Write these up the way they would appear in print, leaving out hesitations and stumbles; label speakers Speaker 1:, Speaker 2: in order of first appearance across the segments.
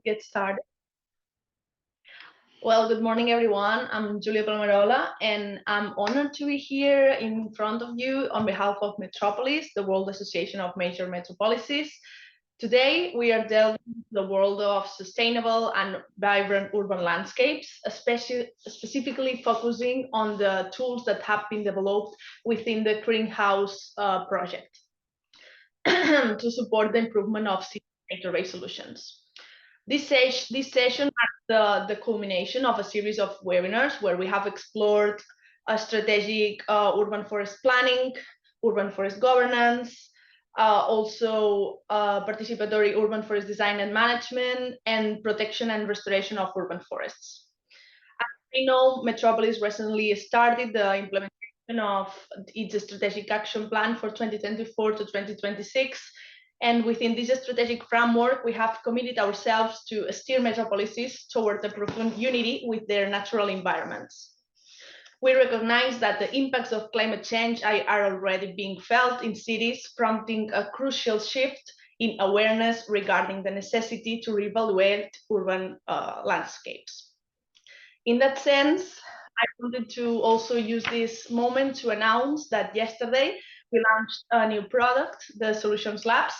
Speaker 1: Get started. Well, good morning, everyone. I'm Julia Palmerola, and I'm honored to be here in front of you on behalf of Metropolis, the World Association of Major Metropolises. Today, we are delving into the world of sustainable and vibrant urban landscapes, especially specifically focusing on the tools that have been developed within the Greenhouse project to support the improvement of city nature-based solutions. This session marks the culmination of a series of webinars where we have explored a strategic urban forest planning, urban forest governance, also participatory urban forest design and management, and protection and restoration of urban forests. I know Metropolis recently started the implementation of its strategic action plan for 2024 to 2026. And within this strategic framework, we have committed ourselves to steer metropolises toward a profound unity with their natural environments. We recognize that the impacts of climate change are already being felt in cities, prompting a crucial shift in awareness regarding the necessity to reevaluate urban landscapes. In that sense, I wanted to also use this moment to announce that yesterday we launched a new product, the Solutions Labs.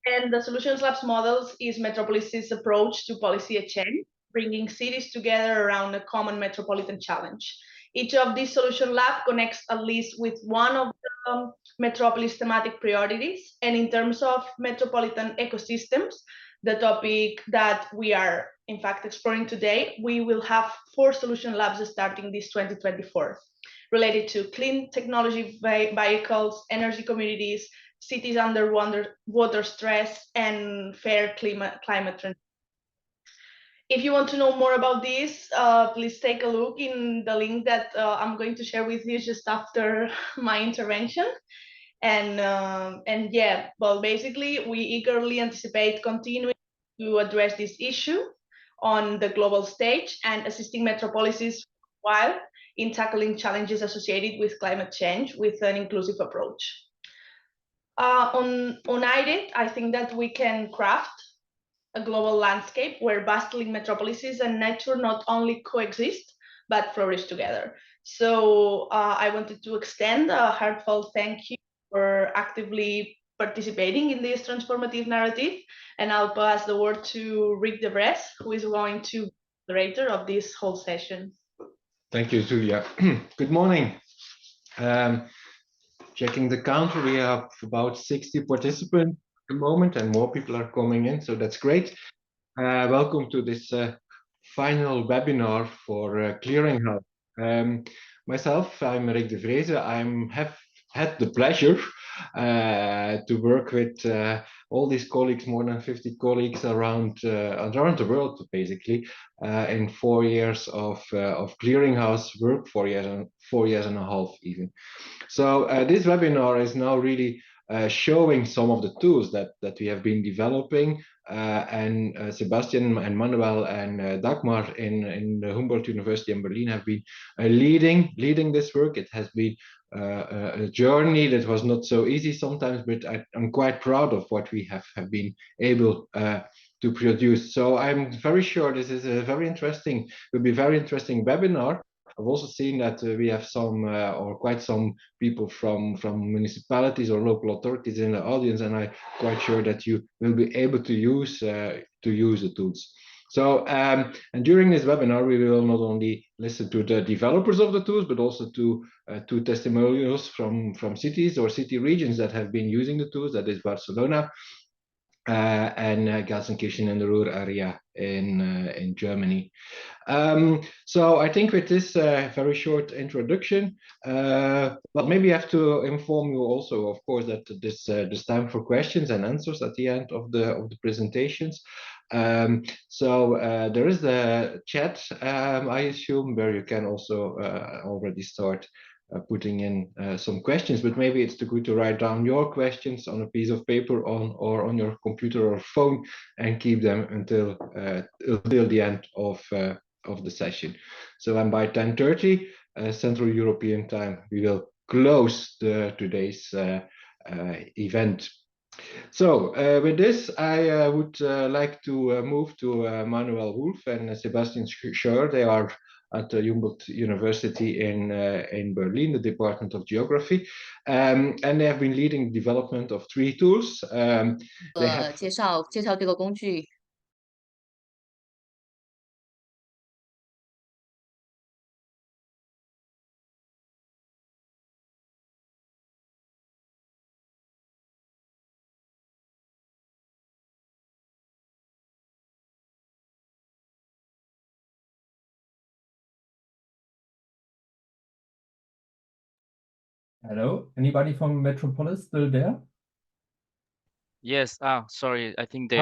Speaker 1: And the Solutions Labs models is Metropolis's approach to policy exchange, bringing cities together around a common metropolitan challenge. Each of these Solution Labs connects at least with one of the Metropolis thematic priorities. And in terms of metropolitan ecosystems, the topic that we are in fact exploring today, we will have 4 solution labs starting this 2024 related to clean technology vehicles, energy communities, cities under water stress, and fair climate transition. If you want to know more about this, please take a look in the link that I'm going to share with you just after my intervention. And yeah, well, basically, we eagerly anticipate continuing to address this issue on the global stage and assisting metropolises while in tackling challenges associated with climate change with an inclusive approach. United, I think that we can craft a global landscape where bustling metropolises and nature not only coexist, but flourish together. So I wanted to extend a heartfelt thank you for actively participating in this transformative narrative. And I'll pass the word to Rick DeBres, who is going to be the moderator of this whole session.
Speaker 2: Thank you, Julia. Good morning. Checking the counter, we have about 60 participants at the moment, and more people are coming in, so that's great. Welcome to this final webinar for Clearinghouse. Myself, I'm Rick de Vreese. I have had the pleasure to work with all these colleagues, more than 50 colleagues around the world, basically, in 4 years of Clearinghouse work, 4 years and a half even. So this webinar is now really showing some of the tools that we have been developing, and Sebastian and Manuel and Dagmar in the Humboldt University in Berlin have been leading this work. It has been a journey that was not so easy sometimes, but I'm quite proud of what we have been able to produce. So I'm very sure this is a will be a very interesting webinar. I've also seen that we have some or quite some people from municipalities or local authorities in the audience, and I'm quite sure that you will be able to use the tools. So and during this webinar, we will not only listen to the developers of the tools, but also to testimonials from cities or city regions that have been using the tools. That is Barcelona and Gelsenkirchen in the Ruhr area in Germany. So I think with this very short introduction, well, maybe I have to inform you also, of course, that this time for questions and answers at the end of the presentations. So there is the chat, I assume, where you can also already start putting in some questions, but maybe it's too good to write down your questions on a piece of paper or on your computer or phone and keep them until the end of the session. So and by 10:30 Central European time, we will close today's event. So with this, I would like to move to Manuel Wolf and Sebastian Schör. They are at the Humboldt University in Berlin, the Department of Geography, and they have been leading the development of 3 tools. They have
Speaker 3: 介绍这个工具。
Speaker 4: Hello, anybody from Metropolis still there?
Speaker 5: Yes. Sorry. I think they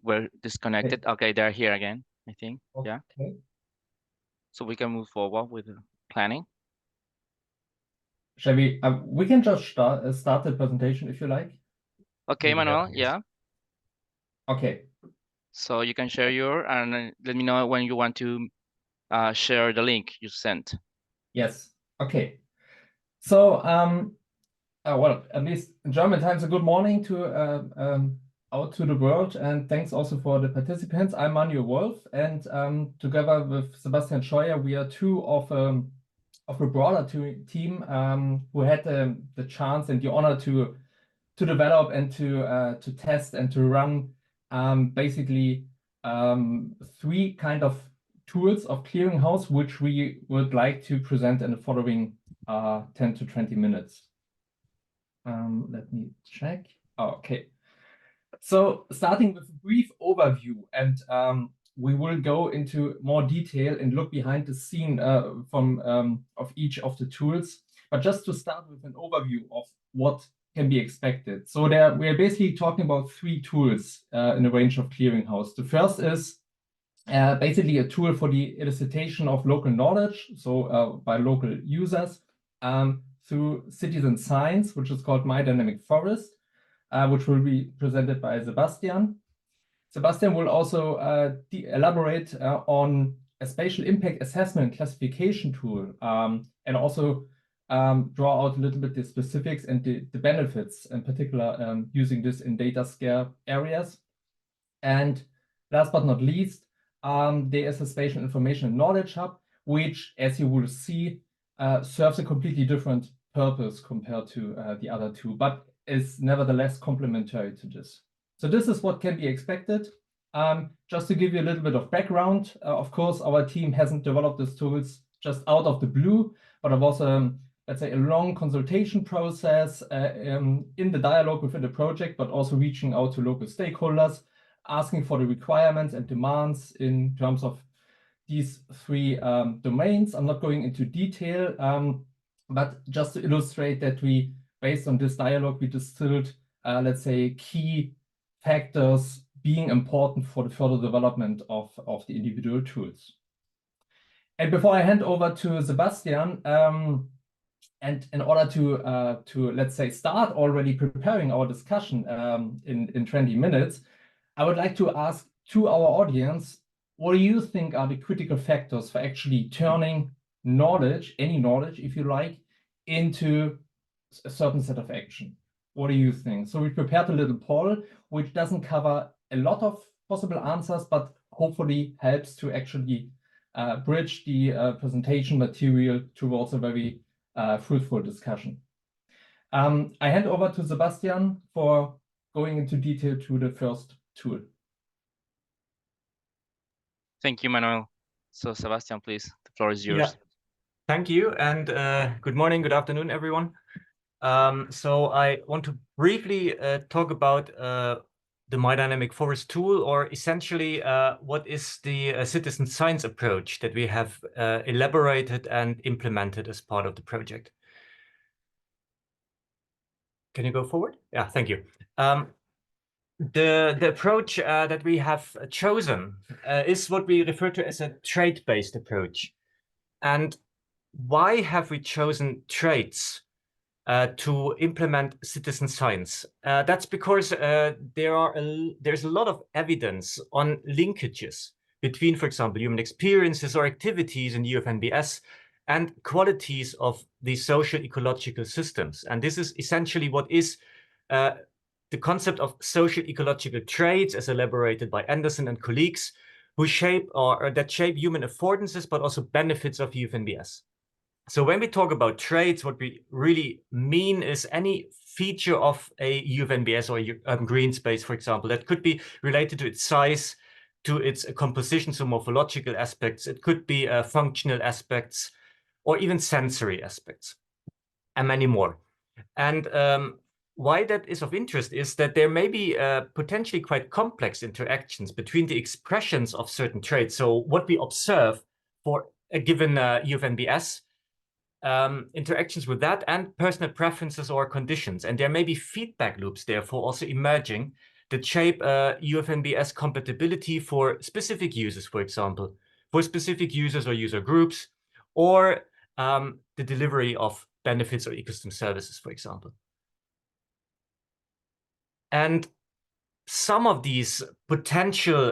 Speaker 5: were disconnected. Okay, they're here again, I think. Yeah.
Speaker 4: Okay.
Speaker 5: So we can move forward with the planning.
Speaker 4: Shall we? We can just start the presentation if you like.
Speaker 5: Okay, Manuel. Yeah.
Speaker 4: Okay.
Speaker 5: So you can share your and let me know when you want to share the link you sent.
Speaker 4: Yes. Okay. So, well, at least in German times, a good morning to out to the world, and thanks also for the participants. I'm Manuel Wolf, and together with Sebastian Scheuer, we are 2 of a broader team who had the chance and the honor to develop and to test and to run basically 3 kind of tools of clearinghouse, which we would like to present in the following 10 to 20 minutes. Let me check. Okay. So starting with a brief overview, and we will go into more detail and look behind the scene of each of the tools. But just to start with an overview of what can be expected. So we are basically talking about 3 tools in a range of clearinghouse. The first is basically a tool for the elicitation of local knowledge, so by local users, through citizen science, which is called My Dynamic Forest, which will be presented by Sebastian. Sebastian will also elaborate on a spatial impact assessment and classification tool, and also draw out a little bit the specifics and the benefits, in particular using this in data scarce areas. And last but not least, there is a Spatial Information and Knowledge Hub, which, as you will see, serves a completely different purpose compared to the other 2, but is nevertheless complementary to this. So this is what can be expected. Just to give you a little bit of background, of course, our team hasn't developed these tools just out of the blue, but I've also, let's say, a long consultation process in the dialogue within the project, but also reaching out to local stakeholders, asking for the requirements and demands in terms of these 3 domains. I'm not going into detail, but just to illustrate that we, based on this dialogue, we distilled, let's say, key factors being important for the further development of the individual tools. And before I hand over to Sebastian, and in order to let's say start already preparing our discussion in 20 minutes, I would like to ask to our audience, what do you think are the critical factors for actually turning knowledge, any knowledge, if you like, into a certain set of action? What do you think? So we prepared a little poll, which doesn't cover a lot of possible answers, but hopefully helps to actually bridge the presentation material towards a very fruitful discussion. I hand over to Sebastian for going into detail to the first tool.
Speaker 5: Thank you, Manuel. So Sebastian, please, the floor is yours.
Speaker 6: Yeah. Thank you, and good morning, good afternoon, everyone. So I want to briefly talk about the My Dynamic Forest tool, or essentially what is the citizen science approach that we have elaborated and implemented as part of the project. Can you go forward? Yeah, thank you. The approach that we have chosen is what we refer to as a trait-based approach. And why have we chosen traits to implement citizen science? That's because there's a lot of evidence on linkages between, for example, human experiences or activities in UFNBS and qualities of the social ecological systems. And this is essentially what is the concept of social ecological traits as elaborated by Anderson and colleagues, who shape or that shape human affordances, but also benefits of UFNBS. So when we talk about traits, what we really mean is any feature of a UFNBS or a green space, for example, that could be related to its size, to its composition, so morphological aspects. It could be functional aspects, or even sensory aspects, and many more. And why that is of interest is that there may be potentially quite complex interactions between the expressions of certain traits. So what we observe for a given UFNBS, interactions with that and personal preferences or conditions. And there may be feedback loops, therefore, also emerging that shape UFNBS compatibility for specific users, for example, for specific users or user groups, or the delivery of benefits or ecosystem services, for example. And some of these potential,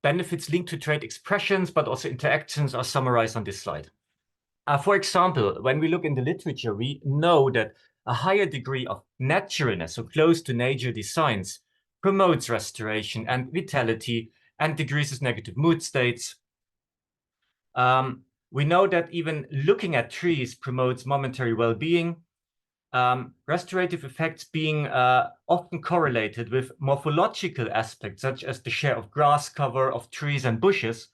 Speaker 6: benefits linked to trait expressions, but also interactions are summarized on this slide. For example, when we look in the literature, we know that a higher degree of naturalness, so close to nature designs, promotes restoration and vitality and decreases negative mood states. We know that even looking at trees promotes momentary well-being, restorative effects being often correlated with morphological aspects, such as the share of grass cover of trees and bushes.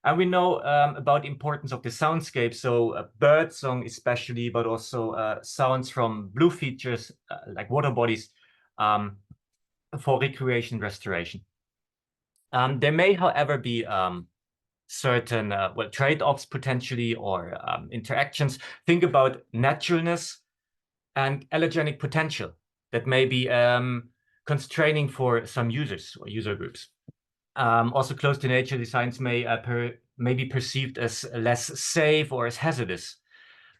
Speaker 6: And we know about the importance of the soundscape, so bird song especially, but also sounds from blue features like water bodies for recreation restoration. There may, however, be certain trade-offs potentially, or interactions. Think about naturalness and allergenic potential that may be constraining for some users or user groups. Also, close to nature designs may be perceived as less safe or as hazardous.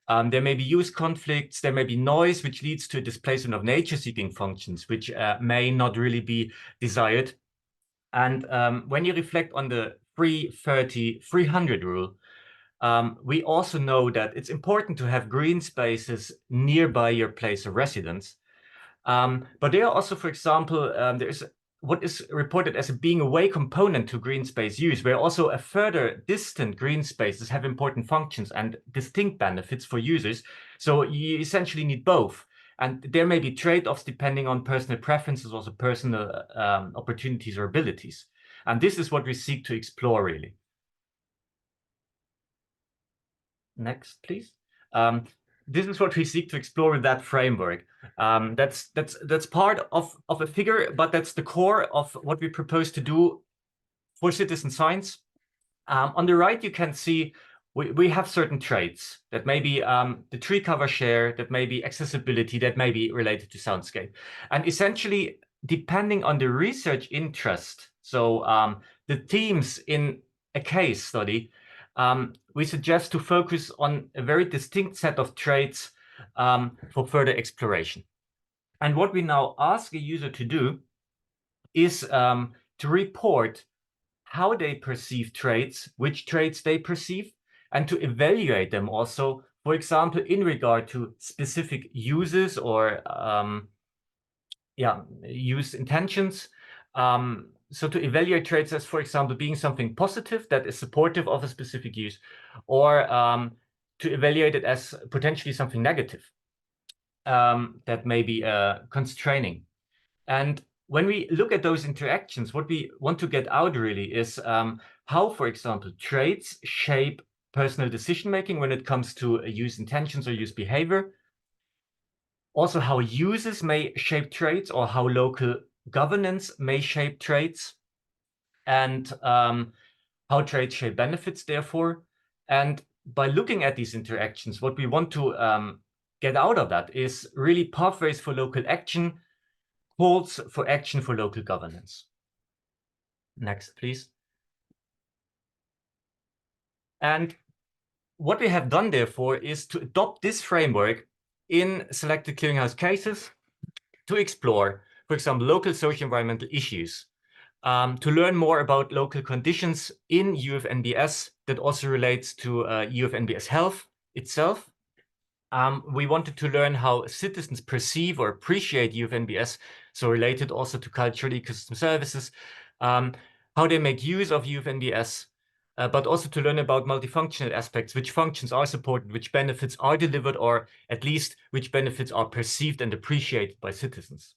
Speaker 6: There may be use conflicts, there may be noise, which leads to a displacement of nature-seeking functions, which may not really be desired. And when you reflect on the 330-300 rule, we also know that it's important to have green spaces nearby your place of residence. But there are also, for example, there is what is reported as a being away component to green space use, where also a further distant green spaces have important functions and distinct benefits for users. So you essentially need both. And there may be trade-offs depending on personal preferences, also personal opportunities or abilities. And this is what we seek to explore, really. Next, please. This is what we seek to explore with that framework. That's part of a figure, but that's the core of what we propose to do for citizen science. On the right, you can see we have certain traits that may be the tree cover share, that may be accessibility, that may be related to soundscape. And essentially, depending on the research interest, so the themes in a case study, we suggest to focus on a very distinct set of traits for further exploration. And what we now ask a user to do is to report how they perceive traits, which traits they perceive, and to evaluate them also, for example, in regard to specific uses or use intentions. So to evaluate traits as, for example, being something positive that is supportive of a specific use, or to evaluate it as potentially something negative that may be constraining. And when we look at those interactions, what we want to get out really is how, for example, traits shape personal decision-making when it comes to use intentions or use behavior. Also, how users may shape traits, or how local governance may shape traits, and how traits shape benefits, therefore. And by looking at these interactions, what we want to get out of that is really pathways for local action, calls for action for local governance. Next, please. And what we have done, therefore, is to adopt this framework in selected clearinghouse cases to explore, for example, local socio-environmental issues, to learn more about local conditions in UFNBS that also relates to UFNBS health itself. We wanted to learn how citizens perceive or appreciate UFNBS, so related also to cultural ecosystem services, how they make use of UFNBS, but also to learn about multifunctional aspects, which functions are supported, which benefits are delivered, or at least which benefits are perceived and appreciated by citizens.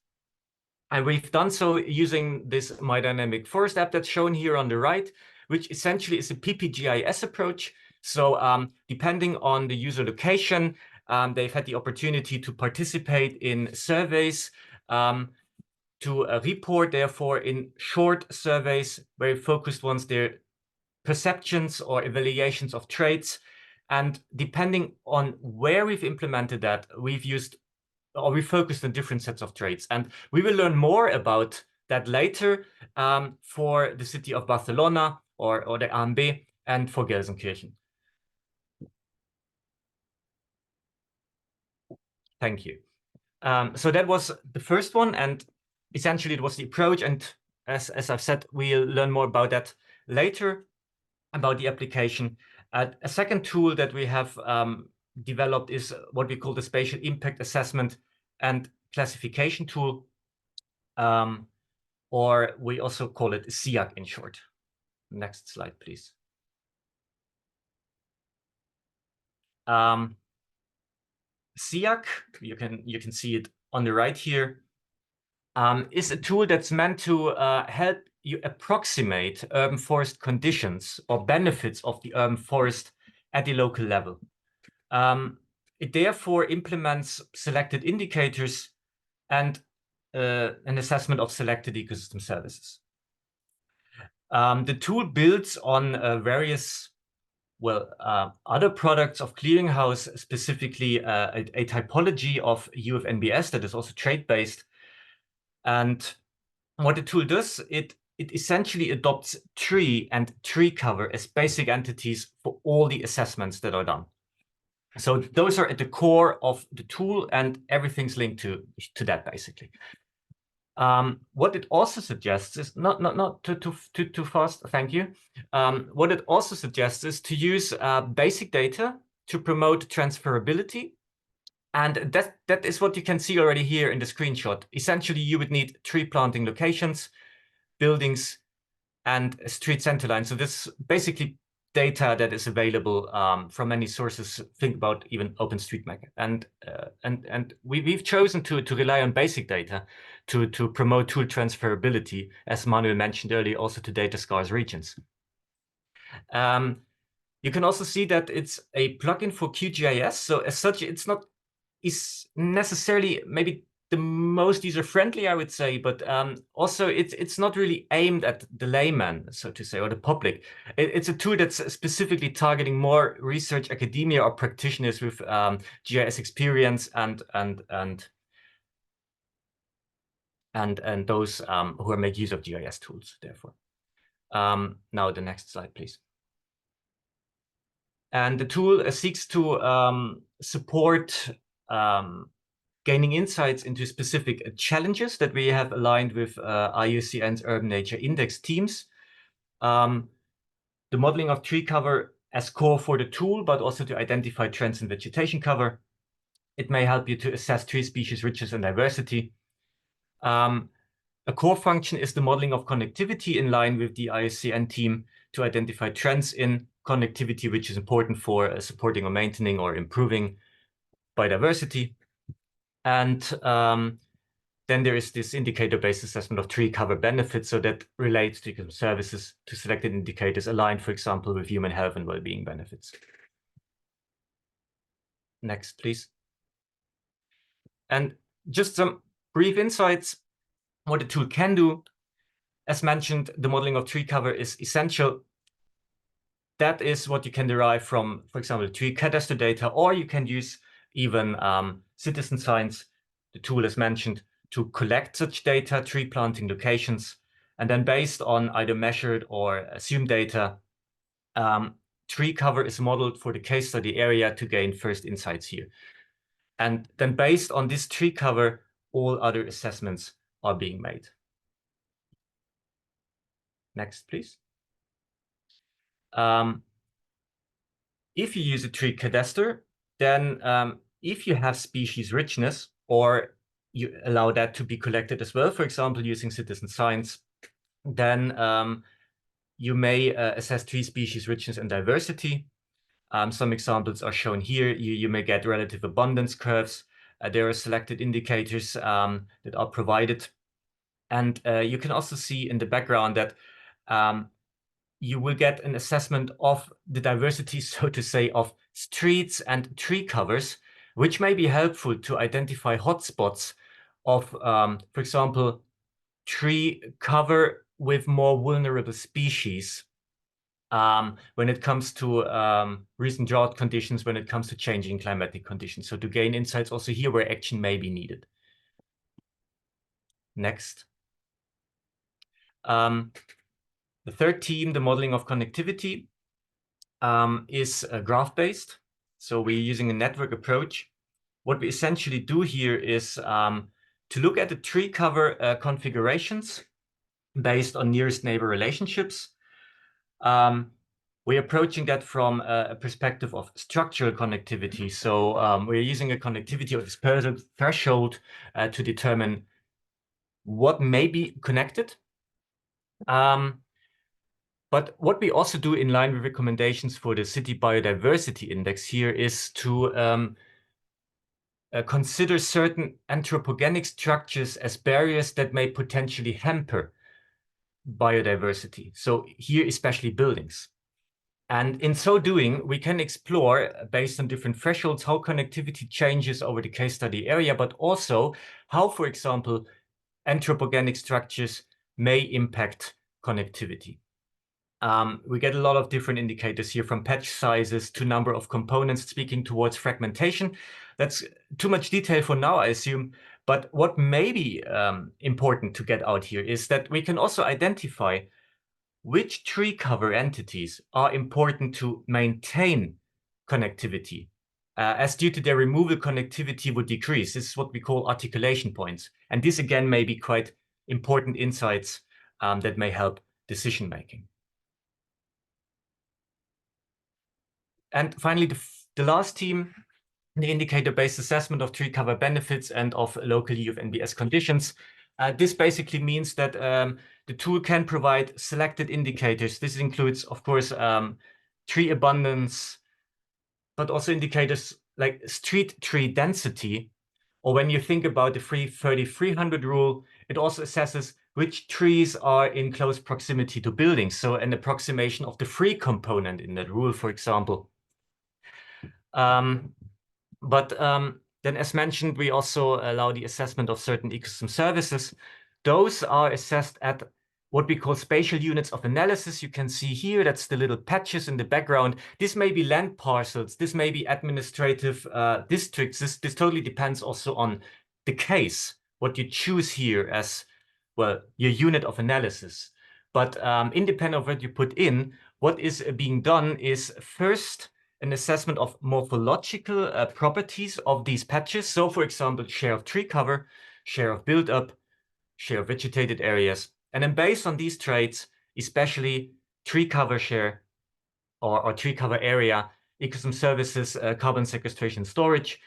Speaker 6: And we've done so using this My Dynamic Forest app that's shown here on the right, which essentially is a PPGIS approach. So depending on the user location, they've had the opportunity to participate in surveys, to report, therefore, in short surveys, very focused ones, their perceptions or evaluations of traits. And depending on where we've implemented that, we focused on different sets of traits. And we will learn more about that later for the city of Barcelona or the AMB and for Gelsenkirchen. Thank you. So that was the first one, and essentially it was the approach. And as I've said, we'll learn more about that later, about the application. A second tool that we have developed is what we call the Spatial Impact Assessment and Classification tool, or we also call it SIAC in short. Next slide, please. SIAC, you can see it on the right here, is a tool that's meant to help you approximate urban forest conditions or benefits of the urban forest at the local level. It therefore implements selected indicators and an assessment of selected ecosystem services. The tool builds on various other products of Clearinghouse, specifically a typology of UFNBS that is also trait-based. And what the tool does, it essentially adopts tree and tree cover as basic entities for all the assessments that are done. So those are at the core of the tool, and everything's linked to that, basically. What it also suggests is not too fast. Thank you. What it also suggests is to use basic data to promote transferability, and that is what you can see already here in the screenshot. Essentially, you would need tree planting locations, buildings, and a street center line. So this is basically data that is available from many sources. Think about even OpenStreetMap, and we've chosen to rely on basic data to promote tool transferability, as Manuel mentioned earlier, also to data scarce regions. You can also see that it's a plugin for QGIS. So as such, it's not necessarily maybe the most user-friendly, I would say, but also it's not really aimed at the layman, so to say, or the public. It's a tool that's specifically targeting more research academia or practitioners with GIS experience and those who make use of GIS tools, therefore. Now the next slide, please. And the tool seeks to support gaining insights into specific challenges that we have aligned with IUCN's Urban Nature Index teams. The modeling of tree cover as core for the tool, but also to identify trends in vegetation cover. It may help you to assess tree species richness and diversity. A core function is the modeling of connectivity in line with the IUCN team to identify trends in connectivity, which is important for supporting or maintaining or improving biodiversity. And then there is this indicator-based assessment of tree cover benefits, so that relates to services to selected indicators aligned, for example, with human health and well-being benefits. Next, please. And just some brief insights, what the tool can do. As mentioned, the modeling of tree cover is essential. That is what you can derive from, for example, tree cadastre data, or you can use even citizen science, the tool as mentioned, to collect such data, tree planting locations, and then based on either measured or assumed data, tree cover is modeled for the case study area to gain first insights here. And then based on this tree cover, all other assessments are being made. Next, please. if you use a tree cadastre, then if you have species richness, or you allow that to be collected as well, for example, using citizen science, then you may assess tree species richness and diversity. Some examples are shown here. You may get relative abundance curves. There are selected indicators that are provided. And you can also see in the background that you will get an assessment of the diversity, so to say, of streets and tree covers, which may be helpful to identify hotspots of, for example, tree cover with more vulnerable species when it comes to recent drought conditions, when it comes to changing climatic conditions. So to gain insights also here where action may be needed. Next. The third team, the modeling of connectivity, is graph-based. So we're using a network approach. What we essentially do here is to look at the tree cover configurations based on nearest neighbor relationships. We're approaching that from a perspective of structural connectivity. So we're using a connectivity of dispersal threshold to determine what may be connected. But what we also do in line with recommendations for the City Biodiversity Index here is to consider certain anthropogenic structures as barriers that may potentially hamper biodiversity. So here, especially buildings. And in so doing, we can explore, based on different thresholds, how connectivity changes over the case study area, but also how, for example, anthropogenic structures may impact connectivity. We get a lot of different indicators here, from patch sizes to number of components, speaking towards fragmentation. That's too much detail for now, I assume. But what may be important to get out here is that we can also identify which tree cover entities are important to maintain connectivity, as due to their removal, connectivity would decrease. This is what we call articulation points. And this, again, may be quite important insights that may help decision-making. And finally, the last team, the indicator-based assessment of tree cover benefits and of local U of NBS conditions. This basically means that the tool can provide selected indicators. This includes, of course, tree abundance, but also indicators like street tree density. Or when you think about the 330-300 rule, it also assesses which trees are in close proximity to buildings. So an approximation of the free component in that rule, for example. Then, as mentioned, we also allow the assessment of certain ecosystem services. Those are assessed at what we call spatial units of analysis. You can see here, that's the little patches in the background. This may be land parcels. This may be administrative districts. This totally depends also on the case, what you choose here as, well, your unit of analysis. But independent of what you put in, what is being done is first an assessment of morphological properties of these patches. So, for example, share of tree cover, share of build-up, share of vegetated areas. And then based on these traits, especially tree cover share or tree cover area, ecosystem services, carbon sequestration storage,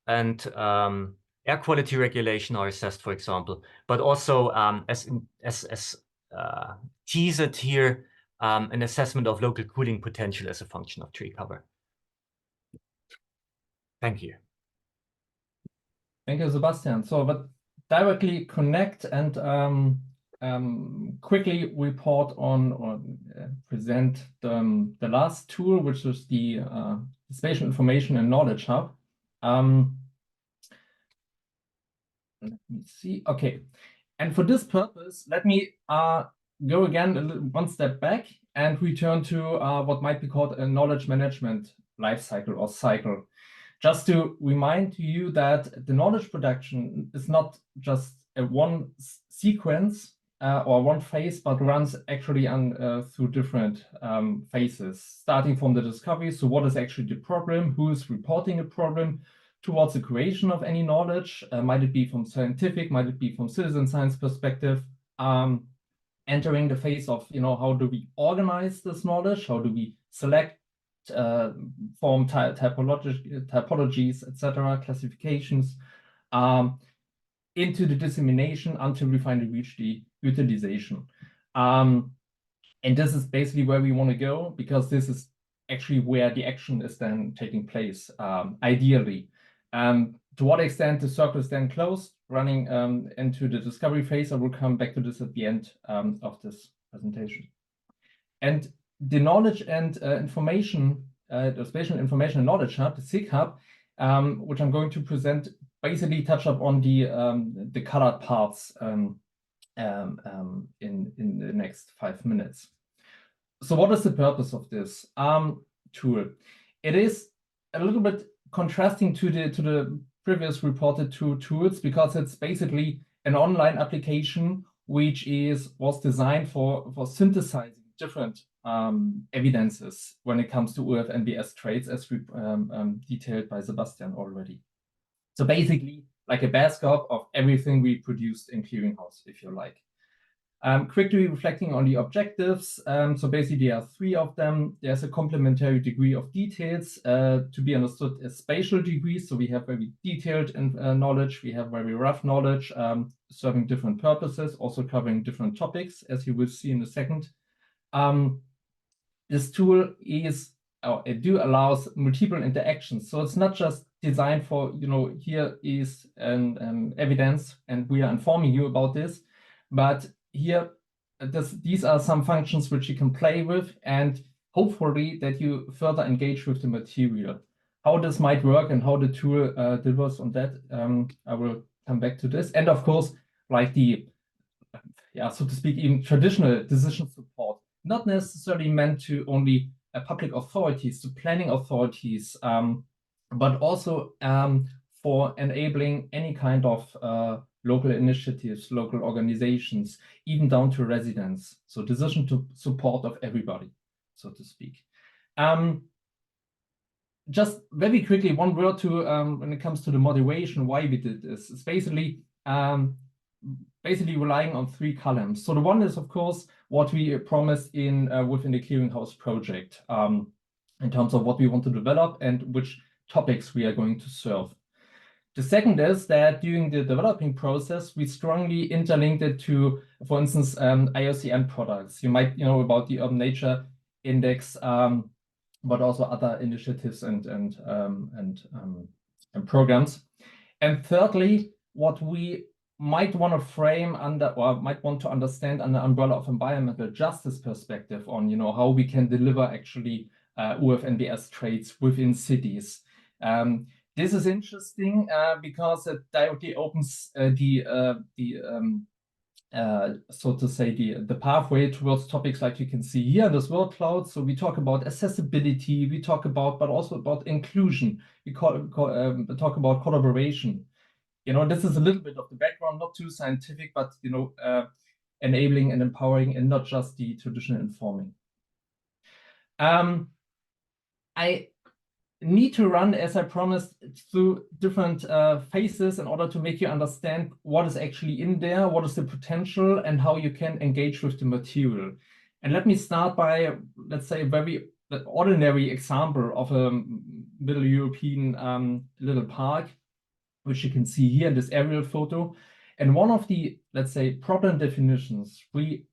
Speaker 6: and air quality regulation are assessed, for example. But also, as teased here, an assessment of local cooling potential as a function of tree cover. Thank you.
Speaker 4: Thank you, Sebastian. So, but directly connect and quickly report on or present the last tool, which is the Spatial Information and Knowledge Hub. Let me see. Okay. And for this purpose, let me go again one step back and return to what might be called a knowledge management life cycle or cycle. Just to remind you that the knowledge production is not just a one sequence or one phase, but runs actually through different phases, starting from the discovery. So what is actually the problem? Who is reporting a problem? Towards the creation of any knowledge, might it be from scientific, might it be from citizen science perspective, entering the phase of, how do we organize this knowledge? How do we select, form typologies, etc., classifications, into the dissemination until we finally reach the utilization. And this is basically where we want to go, because this is actually where the action is then taking place, ideally. To what extent the circle is then closed, running into the discovery phase, I will come back to this at the end of this presentation. And the knowledge and information, the Spatial Information and Knowledge Hub, the SIK-Hub, which I'm going to present, basically touch up on the colored parts in the next 5 minutes. So what is the purpose of this tool? It is a little bit contrasting to the previous reported two tools, because it's basically an online application which was designed for synthesizing different evidences when it comes to UFNBS traits, as detailed by Sebastian already. So basically, like a basket of everything we produced in Clearinghouse, if you like. Quickly reflecting on the objectives. So basically, there are 3 of them. There's a complementary degree of details to be understood as spatial degrees. So we have very detailed knowledge. We have very rough knowledge, serving different purposes, also covering different topics, as you will see in a second. This tool allows multiple interactions. So it's not just designed for, here is an evidence and we are informing you about this, but here, these are some functions which you can play with, and hopefully that you further engage with the material. How this might work and how the tool delivers on that, I will come back to this. And of course, like the, so to speak, even traditional decision support, not necessarily meant to only public authorities, to planning authorities, but also for enabling any kind of local initiatives, local organizations, even down to residents. So decision to support of everybody, so to speak. Just very quickly, one word to when it comes to the motivation, why we did this. It's basically relying on 3 columns. So the one is, of course, what we promised within the Clearinghouse project, in terms of what we want to develop and which topics we are going to serve. The second is that during the developing process, we strongly interlinked it to, for instance, IUCN products. You might know about the Urban Nature Index, but also other initiatives and programs. And thirdly, what we might want to frame under, or might want to understand under the umbrella of environmental justice perspective on, how we can deliver actually UFNBS traits within cities. This is interesting because it directly opens so to say, the pathway towards topics like you can see here in this word cloud. So we talk about accessibility, we talk about, but also about inclusion. We talk about collaboration. This is a little bit of the background, not too scientific, but enabling and empowering, and not just the traditional informing. I need to run, as I promised, through different phases in order to make you understand what is actually in there, what is the potential, and how you can engage with the material. And let me start by, let's say, a very ordinary example of a Middle European little park, which you can see here in this aerial photo. And one of the, let's say, problem definitions we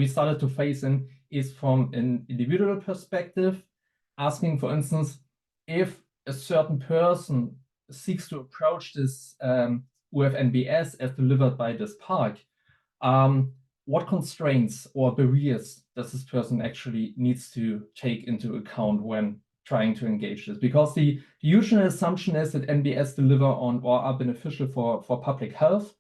Speaker 4: started to face in is from an individual perspective, asking, for instance, if a certain person seeks to approach this UFNBS as delivered by this park, what constraints or barriers does this person actually needs to take into account when trying to engage this? Because the usual assumption is that NBS deliver on or are beneficial for public health,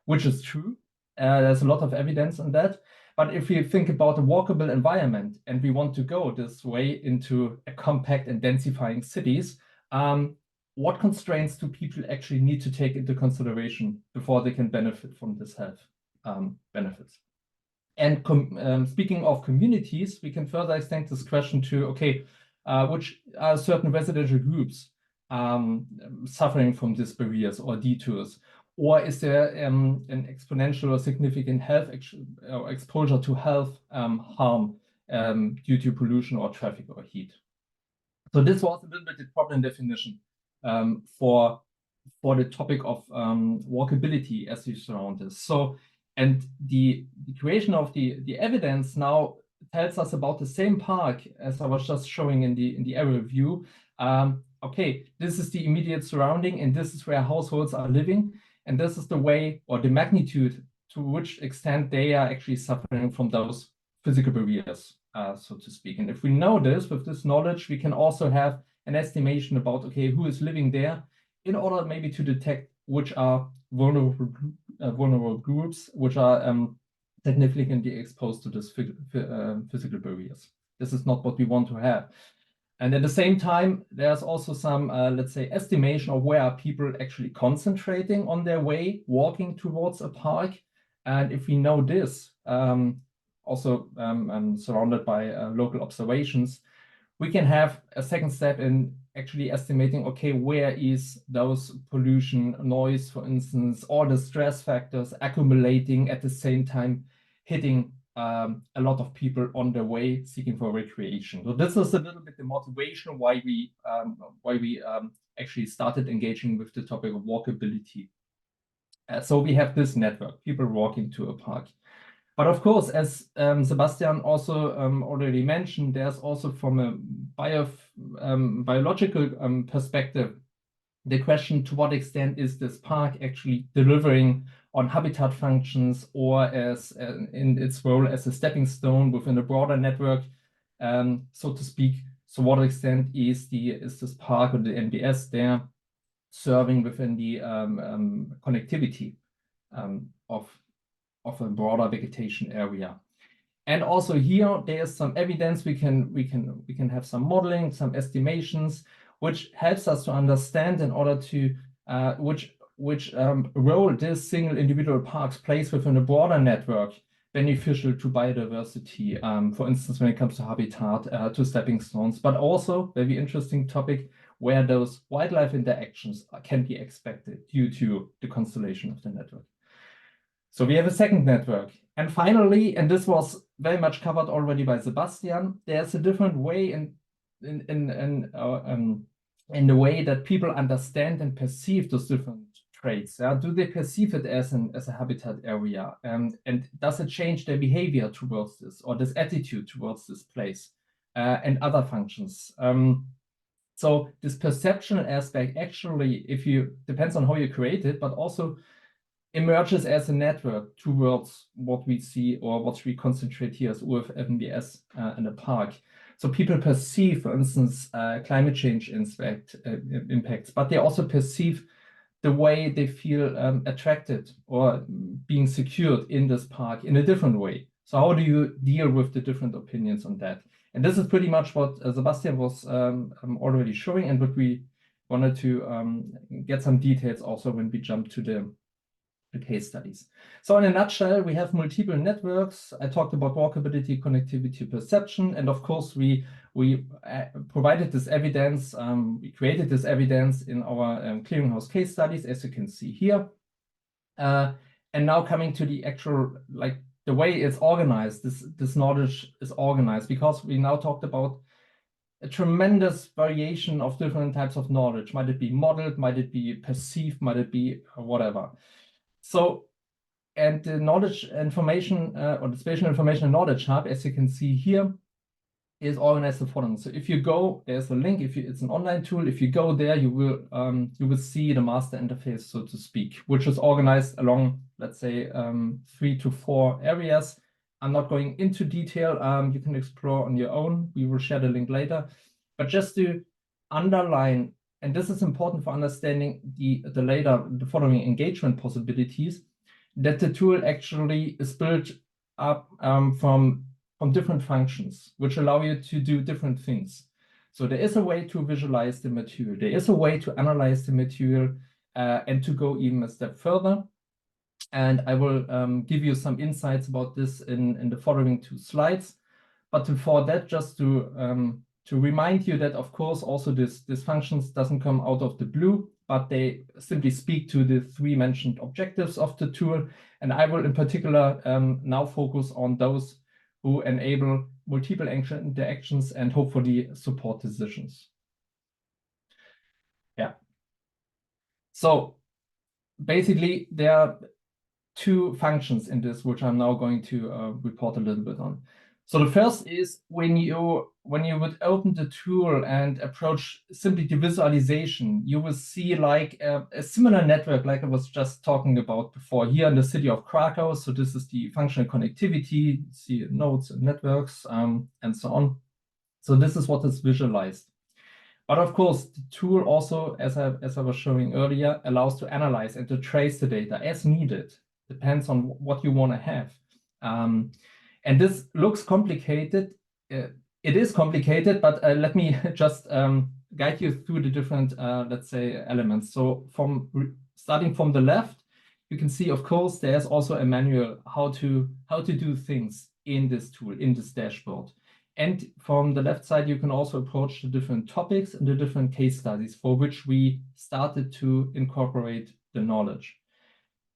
Speaker 4: which is true. There's a lot of evidence on that. But if we think about a walkable environment and we want to go this way into a compact and densifying cities, what constraints do people actually need to take into consideration before they can benefit from this health benefits? And speaking of communities, we can further extend this question to, okay, which are certain residential groups suffering from these barriers or detours? Or is there an exponential or significant health exposure to health harm due to pollution or traffic or heat. So this was a little bit the problem definition for the topic of walkability as you surround this. So, and the creation of the evidence now tells us about the same park as I was just showing in the aerial view. Okay, this is the immediate surrounding, and this is where households are living, and this is the way or the magnitude to which extent they are actually suffering from those physical barriers, so to speak. And if we know this, with this knowledge, we can also have an estimation about, okay, who is living there, in order maybe to detect which are vulnerable groups, which are significantly exposed to this physical barriers. This is not what we want to have. And at the same time, there's also some, let's say, estimation of where are people actually concentrating on their way, walking towards a park. And if we know this, also surrounded by local observations, we can have a second step in actually estimating, okay, where is those pollution, noise, for instance, or the stress factors accumulating at the same time, hitting a lot of people on their way seeking for recreation. So this is a little bit the motivation why we actually started engaging with the topic of walkability. So we have this network, people walking to a park. But of course, as Sebastian also already mentioned, there's also from a biological perspective, the question to what extent is this park actually delivering on habitat functions or as in its role as a stepping stone within a broader network, so to speak. So what extent is this park or the NBS there serving within the connectivity of a broader vegetation area? And also here there's some evidence we can have some modeling, some estimations, which helps us to understand in order to which role this single individual parks plays within a broader network beneficial to biodiversity, for instance, when it comes to habitat, to stepping stones, but also very interesting topic where those wildlife interactions can be expected due to the constellation of the network. So we have a second network. And finally, and this was very much covered already by Sebastian, there's a different way in the way that people understand and perceive those different traits. Do they perceive it as a habitat area? And does it change their behavior towards this or this attitude towards this place and other functions? So this perceptual aspect actually, depends on how you create it, but also emerges as a network towards what we see or what we concentrate here with FNBS in a park. So people perceive, for instance, climate change impacts, but they also perceive the way they feel attracted or being secured in this park in a different way. So how do you deal with the different opinions on that? And this is pretty much what Sebastian was already showing, and what we wanted to get some details also when we jump to the case studies. So in a nutshell, we have multiple networks. I talked about walkability, connectivity, perception, and of course we provided this evidence. We created this evidence in our clearinghouse case studies, as you can see here. And now coming to the actual, like the way it's organized, this knowledge is organized, because we now talked about a tremendous variation of different types of knowledge. Might it be modeled, might it be perceived, might it be whatever. So, and the knowledge information or the spatial information and knowledge hub, as you can see here, is organized the following. So if you go, there's a link. It's an online tool. If you go there, you will see the master interface, so to speak, which is organized along, let's say, 3 to 4 areas. I'm not going into detail. You can explore on your own. We will share the link later. But just to underline, and this is important for understanding the following engagement possibilities, that the tool actually is built up from different functions, which allow you to do different things. So there is a way to visualize the material. There is a way to analyze the material and to go even a step further. And I will give you some insights about this in the following 2 slides. But before that, just to remind you that, of course, also this functions doesn't come out of the blue, but they simply speak to the 3 mentioned objectives of the tool. And I will in particular now focus on those who enable multiple interactions and hopefully support decisions. Yeah. So basically, there are two functions in this, which I'm now going to report a little bit on. So the first is when you would open the tool and approach simply the visualization, you will see like a similar network like I was just talking about before here in the city of Krakow. So this is the functional connectivity, see nodes and networks and so on. So this is what is visualized. But of course, the tool also, as I was showing earlier, allows to analyze and to trace the data as needed. Depends on what you want to have. And this looks complicated. It is complicated, but let me just guide you through the different, let's say, elements. So starting from the left, you can see, of course, there's also a manual how to do things in this tool, in this dashboard. And from the left side, you can also approach the different topics and the different case studies for which we started to incorporate the knowledge.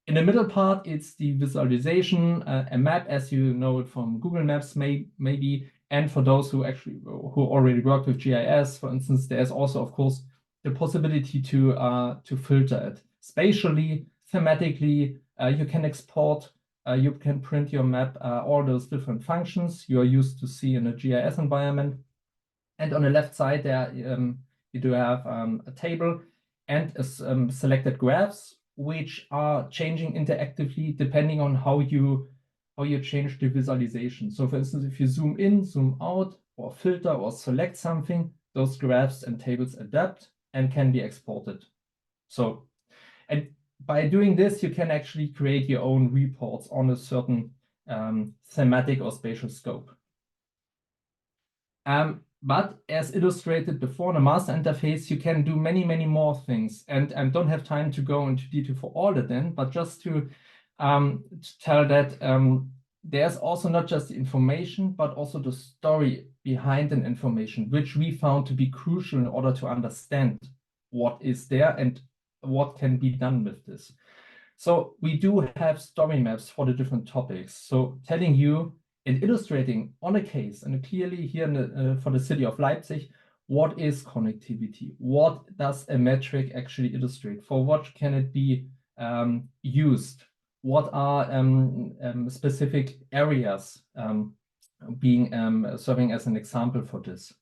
Speaker 4: In the middle part, it's the visualization, a map as you know it from Google Maps maybe. And for those who already work with GIS, for instance, there's also, of course, the possibility to filter it spatially, thematically. You can export. You can print your map, all those different functions you're used to see in a GIS environment. And on the left side there, you do have a table and selected graphs, which are changing interactively depending on how you change the visualization. So for instance, if you zoom in, zoom out, or filter or select something, those graphs and tables adapt and can be exported. So, and by doing this, you can actually create your own reports on a certain thematic or spatial scope. But as illustrated before in the master interface, you can do many, many more things. And don't have time to go into detail for all of them, but just to tell that there's also not just the information, but also the story behind an information, which we found to be crucial in order to understand what is there and what can be done with this. So we do have story maps for the different topics. So telling you and illustrating on a case, and clearly here for the city of Leipzig, what is connectivity? What does a metric actually illustrate? For what can it be used? What are specific areas serving as an example for this?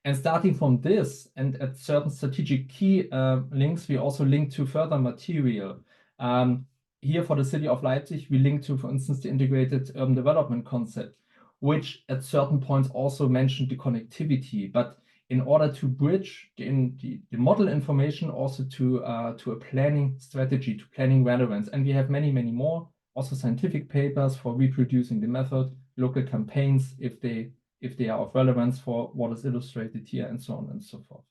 Speaker 4: And starting from this, and at certain strategic key links, we also link to further material. Here for the city of Leipzig, we link to, for instance, the integrated urban development concept, which at certain points also mentioned the connectivity. But in order to bridge the model information also to a planning strategy, to planning relevance. And we have many, many more, also scientific papers for reproducing the method, local campaigns, if they are of relevance for what is illustrated here, and so on and so forth.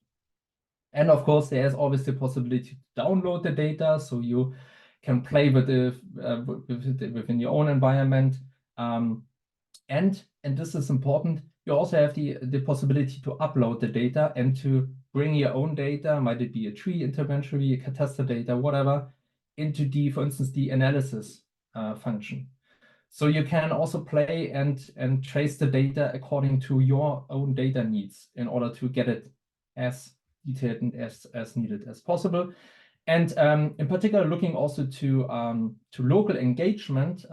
Speaker 4: And of course, there is always the possibility to download the data, so you can play with it within your own environment. And this is important, you also have the possibility to upload the data and to bring your own data, might it be a tree interventory, a cadastre data, whatever, into for instance, the analysis function. So you can also play and trace the data according to your own data needs in order to get it as detailed and as needed as possible. And in particular, looking also to local engagement,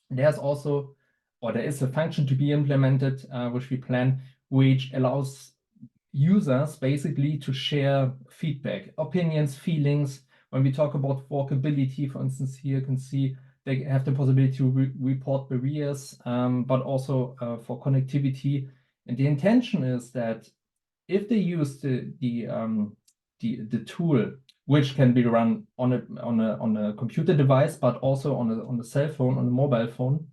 Speaker 4: there's also, or there is a function to be implemented, which we plan, which allows users basically to share feedback, opinions, feelings. When we talk about walkability, for instance, here you can see they have the possibility to report barriers, but also for connectivity. And the intention is that if they use the tool, which can be run on a computer device, but also on a cell phone, on a mobile phone,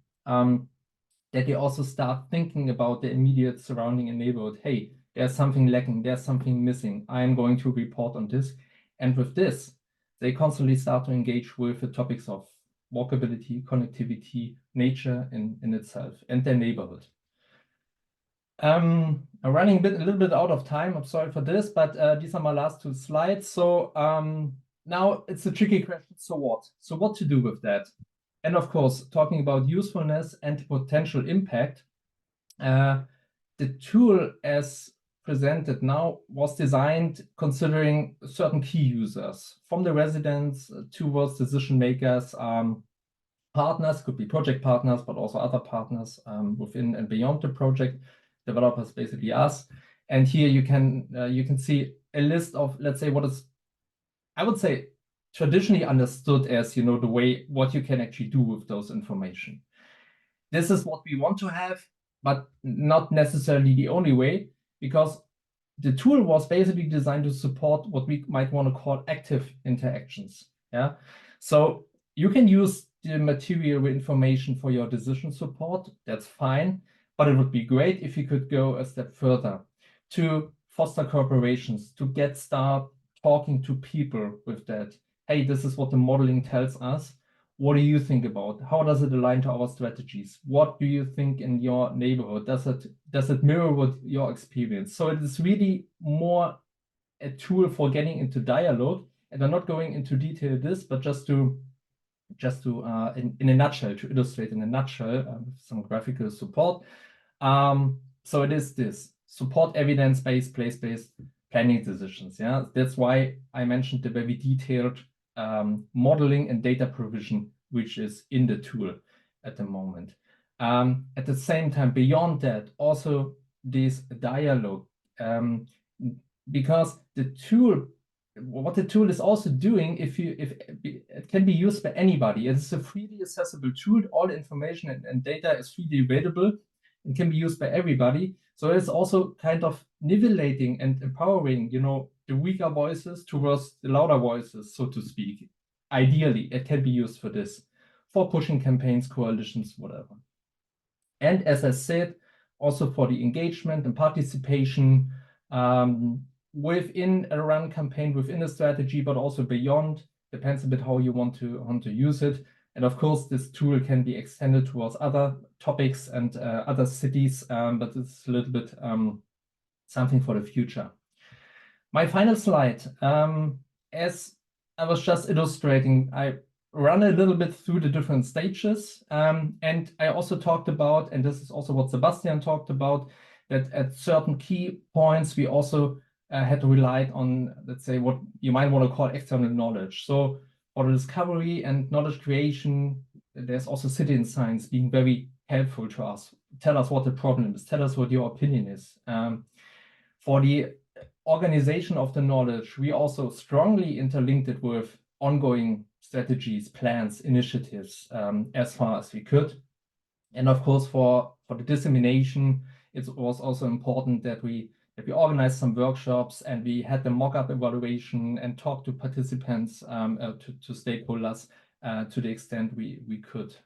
Speaker 4: that they also start thinking about the immediate surrounding and neighborhood. Hey, there's something lacking, there's something missing. I'm going to report on this. And with this, they constantly start to engage with the topics of walkability, connectivity, nature in itself, and their neighborhood. I'm running a little bit out of time. I'm sorry for this, but these are my last two slides. So now it's a tricky question. So what? So what to do with that? And of course, talking about usefulness and potential impact, the tool as presented now was designed considering certain key users, from the residents towards decision makers, partners, could be project partners, but also other partners within and beyond the project, developers, basically us. And here you can see a list of, let's say, what is, I would say, traditionally understood as, the way what you can actually do with those information. This is what we want to have, but not necessarily the only way, because the tool was basically designed to support what we might want to call active interactions. Yeah, so you can use the material information for your decision support. That's fine, but it would be great if you could go a step further to foster cooperations, to start talking to people with that. Hey, this is what the modeling tells us. What do you think about? How does it align to our strategies? What do you think in your neighborhood? Does it mirror with your experience? So it is really more a tool for getting into dialogue. And I'm not going into detail this, but just to in a nutshell, to illustrate in a nutshell, some graphical support. So it is this support evidence-based, place-based planning decisions. Yeah, that's why I mentioned the very detailed modeling and data provision, which is in the tool at the moment. At the same time, beyond that, also this dialogue, because the tool, what the tool is also doing, if it can be used by anybody. It's a freely accessible tool. All information and data is freely available and can be used by everybody. So it's also kind of nivellating and empowering, the weaker voices towards the louder voices, so to speak. Ideally, it can be used for this, for pushing campaigns, coalitions, whatever. And as I said, also for the engagement and participation within a run campaign, within a strategy, but also beyond. Depends a bit how you want to use it. And of course, this tool can be extended towards other topics and other cities, but it's a little bit something for the future. My final slide, as I was just illustrating, I run a little bit through the different stages. And I also talked about, and this is also what Sebastian talked about, that at certain key points, we also had to rely on, let's say, what you might want to call external knowledge. So for the discovery and knowledge creation, there's also citizen science being very helpful to us. Tell us what the problem is. Tell us what your opinion is. For the organization of the knowledge, we also strongly interlinked it with ongoing strategies, plans, initiatives, as far as we could. And of course, for the dissemination, it was also important that we organized some workshops and we had the mock-up evaluation and talked to participants, to stakeholders, to the extent we could.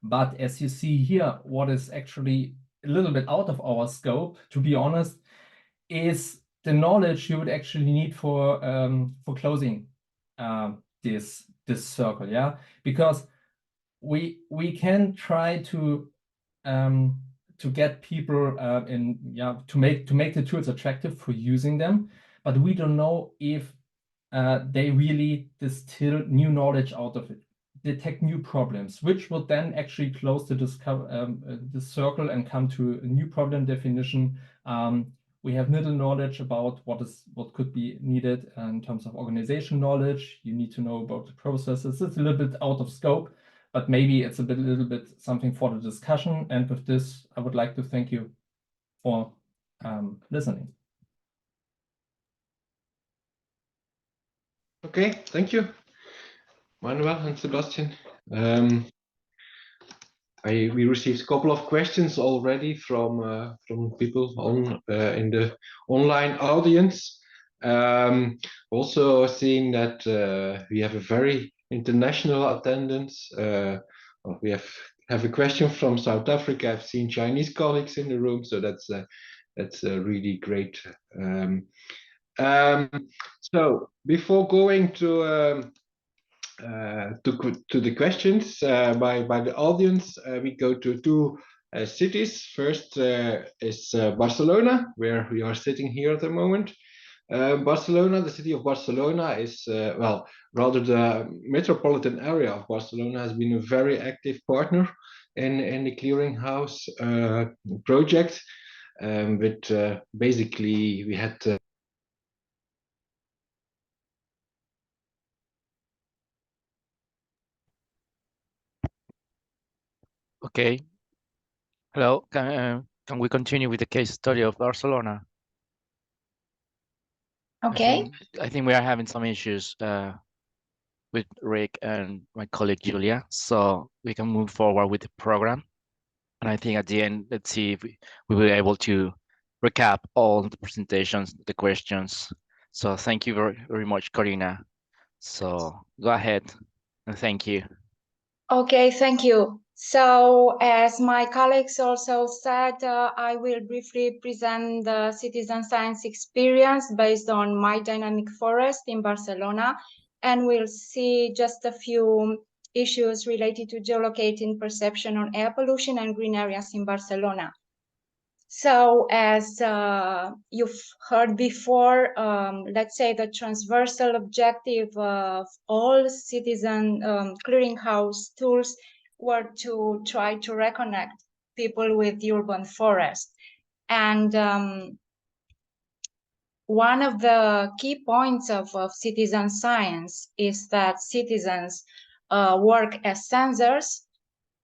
Speaker 4: But as you see here, what is actually a little bit out of our scope, to be honest, is the knowledge you would actually need for closing this circle, yeah, because we can try to get people to make the tools attractive for using them, but we don't know if they really distill new knowledge out of it, detect new problems, which would then actually close the circle and come to a new problem definition. We have little knowledge about what could be needed in terms of organization knowledge. You need to know about the processes. It's a little bit out of scope, but maybe it's a little bit something for the discussion. And with this, I would like to thank you for listening.
Speaker 2: Okay, thank you, Manuel and Sebastian. We received a couple of questions already from people in the online audience. Also seeing that we have a very international attendance. We have a question from South Africa. I've seen Chinese colleagues in the room, so that's really great. So before going to the questions by the audience, we go to two cities. First is Barcelona, where we are sitting here at the moment. Barcelona, the city of Barcelona is, well, rather the metropolitan area of Barcelona has been a very active partner in the clearinghouse project. But basically we had
Speaker 5: Okay. Hello. Can we continue with the case study of Barcelona?
Speaker 1: Okay.
Speaker 5: I think we are having some issues with Rick and my colleague Julia, so we can move forward with the program. And I think at the end, let's see if we will be able to recap all the presentations, the questions. So thank you very, very much, Corina. So go ahead and thank you.
Speaker 7: Okay, thank you. So as my colleagues also said, I will briefly present the citizen science experience based on My Dynamic Forest in Barcelona, and we'll see just a few issues related to geolocating perception on air pollution and green areas in Barcelona. So as you've heard before, let's say the transversal objective of all citizen clearinghouse tools were to try to reconnect people with the urban forest. And one of the key points of citizen science is that citizens work as sensors.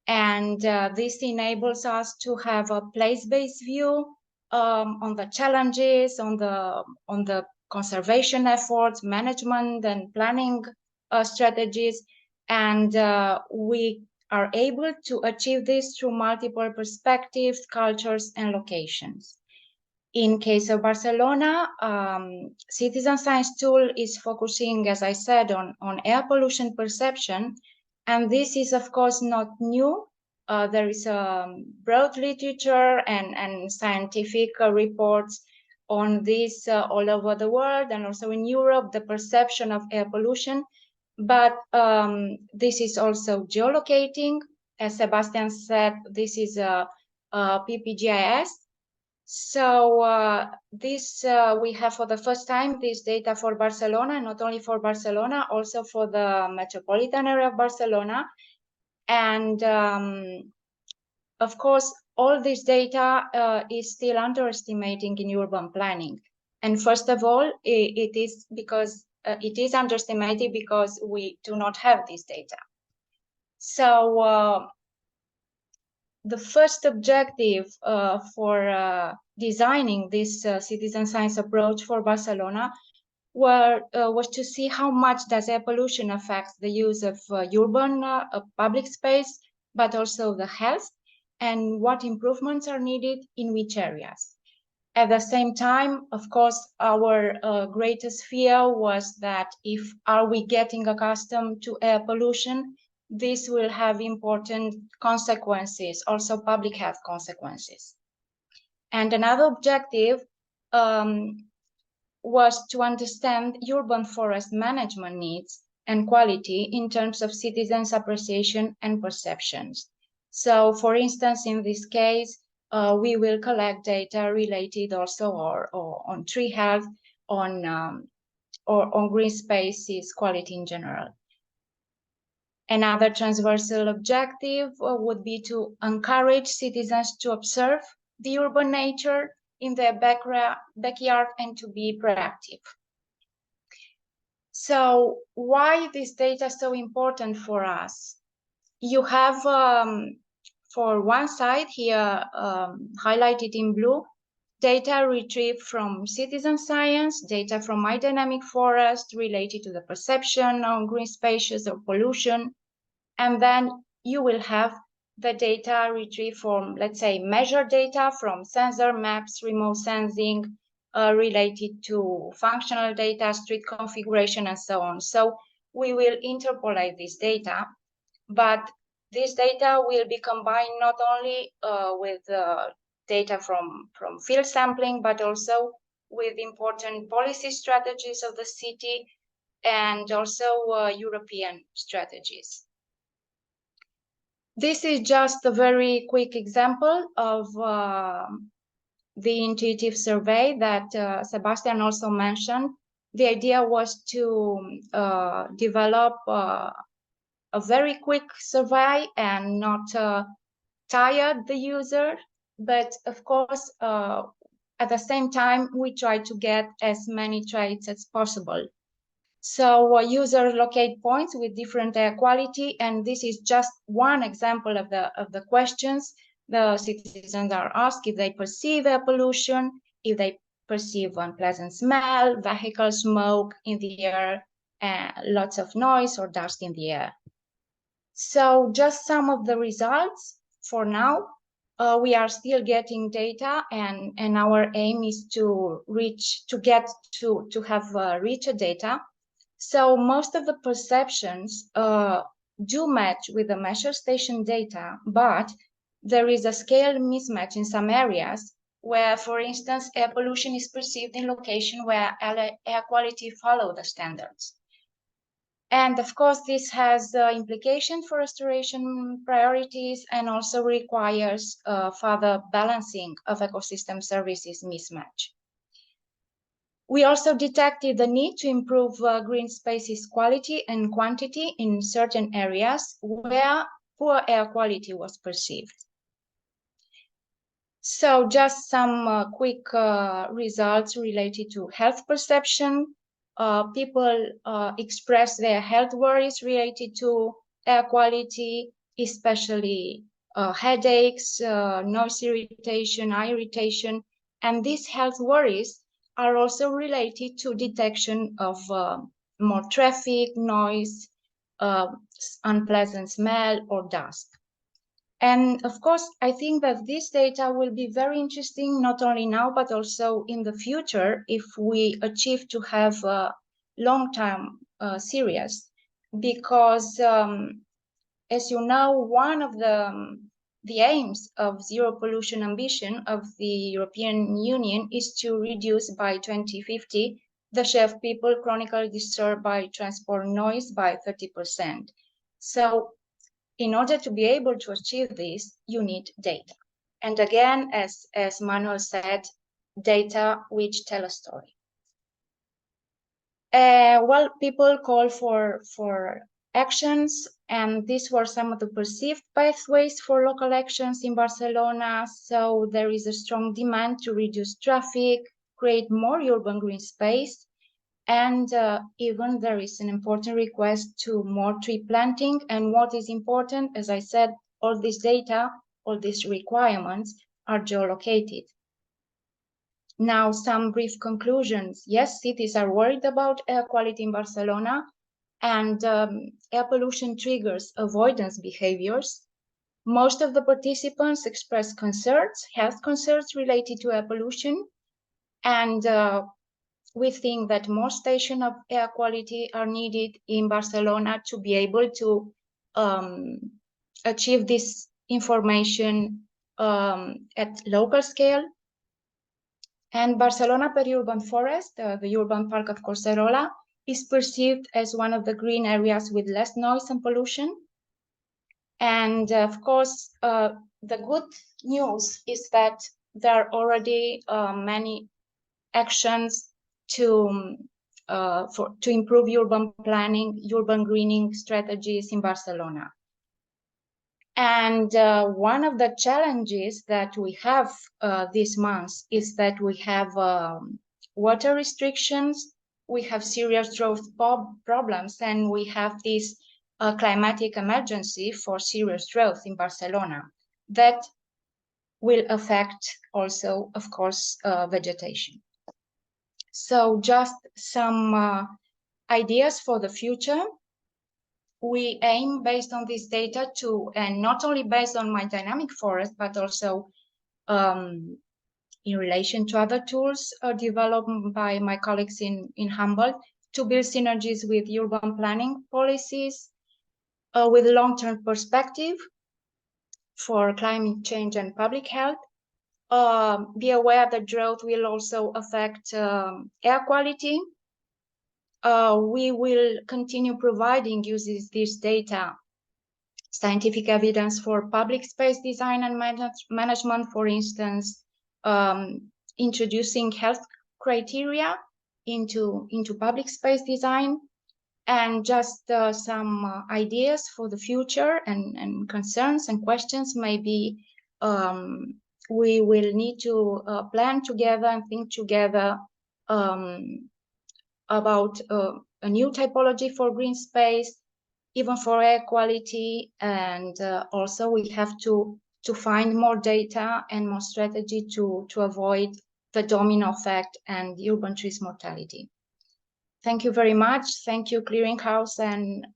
Speaker 7: And this enables us to have a place-based view on the challenges, on the conservation efforts, management and planning strategies. And we are able to achieve this through multiple perspectives, cultures, and locations. In case of Barcelona, citizen science tool is focusing, as I said, on air pollution perception. And this is, of course, not new. There is broad literature and scientific reports on this all over the world, and also in Europe, the perception of air pollution. But this is also geolocating. As Sebastian said, this is a PPGIS. So this we have for the first time this data for Barcelona, not only for Barcelona, also for the metropolitan area of Barcelona. And of course, all this data is still underestimating in urban planning. And first of all, it is because it is underestimated because we do not have this data. So the first objective for designing this citizen science approach for Barcelona was to see how much does air pollution affect the use of urban public space, but also the health, and what improvements are needed in which areas. At the same time, of course, our greatest fear was that if are we getting accustomed to air pollution, this will have important consequences, also public health consequences. And another objective was to understand urban forest management needs and quality in terms of citizens' appreciation and perceptions. So, for instance, in this case, we will collect data related also or on tree health, or on green spaces quality in general. Another transversal objective would be to encourage citizens to observe the urban nature in their backyard and to be proactive. So why this data is so important for us? You have, for one side here, highlighted in blue, data retrieved from citizen science, data from My Dynamic Forest related to the perception on green spaces or pollution. And then you will have the data retrieved from, let's say, measured data from sensor maps, remote sensing, related to functional data, street configuration, and so on. So we will interpolate this data, but this data will be combined not only with data from field sampling, but also with important policy strategies of the city and also European strategies. This is just a very quick example of the intuitive survey that Sebastian also mentioned, the idea was to develop a very quick survey and not tire the user, but of course, at the same time, we try to get as many traits as possible. So users locate points with different air quality, and this is just one example of the questions. The citizens are asked if they perceive air pollution, if they perceive unpleasant smell, vehicle smoke in the air, lots of noise or dust in the air. So just some of the results for now. We are still getting data, and our aim is to have richer data. So most of the perceptions do match with the measure station data, but there is a scale mismatch in some areas where, for instance, air pollution is perceived in location where air quality follow the standards. And of course, this has implications for restoration priorities and also requires further balancing of ecosystem services mismatch. We also detected the need to improve green spaces quality and quantity in certain areas where poor air quality was perceived. So just some quick results related to health perception. People express their health worries related to air quality, especially headaches, noise irritation, eye irritation, and these health worries are also related to detection of more traffic, noise, unpleasant smell, or dust. And of course, I think that this data will be very interesting, not only now, but also in the future, if we achieve to have a long-term series, because as you know, one of the aims of zero pollution ambition of the European Union is to reduce by 2050 the share of people chronically disturbed by transport noise by 30%. So in order to be able to achieve this, you need data. And again, as Manuel said, data which tell a story. Well, people call for actions, and these were some of the perceived pathways for local actions in Barcelona. So there is a strong demand to reduce traffic, create more urban green space, and even there is an important request to more tree planting. And what is important, as I said, all this data, all these requirements are geolocated. Now, some brief conclusions. Yes, cities are worried about air quality in Barcelona, and air pollution triggers avoidance behaviors. Most of the participants express concerns, health concerns related to air pollution, and we think that more stations of air quality are needed in Barcelona to be able to achieve this information at local scale. And Barcelona Periurban Forest, the urban park of Collserola, is perceived as one of the green areas with less noise and pollution. And of course, the good news is that there are already many actions to improve urban planning, urban greening strategies in Barcelona. And one of the challenges that we have this month is that we have water restrictions, we have serious drought problems, and we have this climatic emergency for serious drought in Barcelona that will affect also, of course, vegetation. So just some ideas for the future. We aim, based on this data, and not only based on my dynamic forest, but also in relation to other tools developed by my colleagues in Humboldt, to build synergies with urban planning policies with long-term perspective for climate change and public health. Be aware that drought will also affect air quality. We will continue providing, uses this data, scientific evidence for public space design and management, for instance, introducing health criteria into public space design, and just some ideas for the future and concerns and questions. Maybe we will need to plan together and think together about a new typology for green space, even for air quality, and also we have to find more data and more strategy to avoid the domino effect and the urban trees mortality. Thank you very much. Thank you, Clearinghouse, and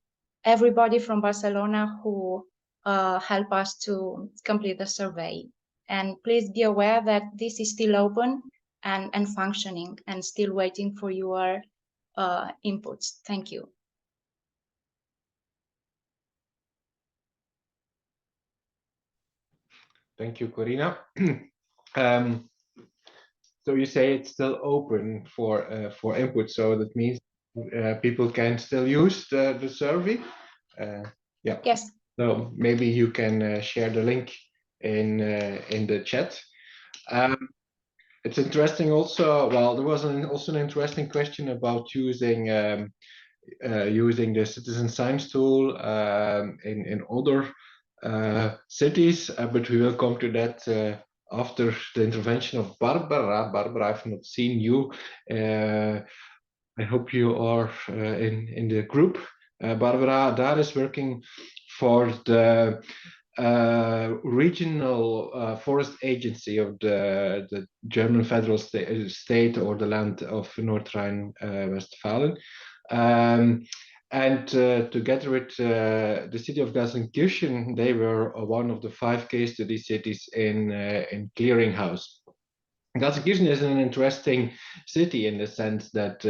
Speaker 7: everybody from Barcelona who helped us to complete the survey. And please be aware that this is still open and functioning, and still waiting for your inputs. Thank you.
Speaker 2: Thank you, Corina. So you say it's still open for input, so that means people can still use the survey. Yeah.
Speaker 7: Yes.
Speaker 2: So maybe you can share the link in the chat. It's interesting also. Well, there was also an interesting question about using using the citizen science tool in other cities, but we will come to that after the intervention of Barbara. Barbara, I've not seen you. I hope you are in the group. Barbara Daar is working for the regional forest agency of the German federal state or the land of North Rhine-Westphalia. And together with the city of Gelsenkirchen, they were one of the 5 case study cities in Clearinghouse. Gelsenkirchen is an interesting city in the sense that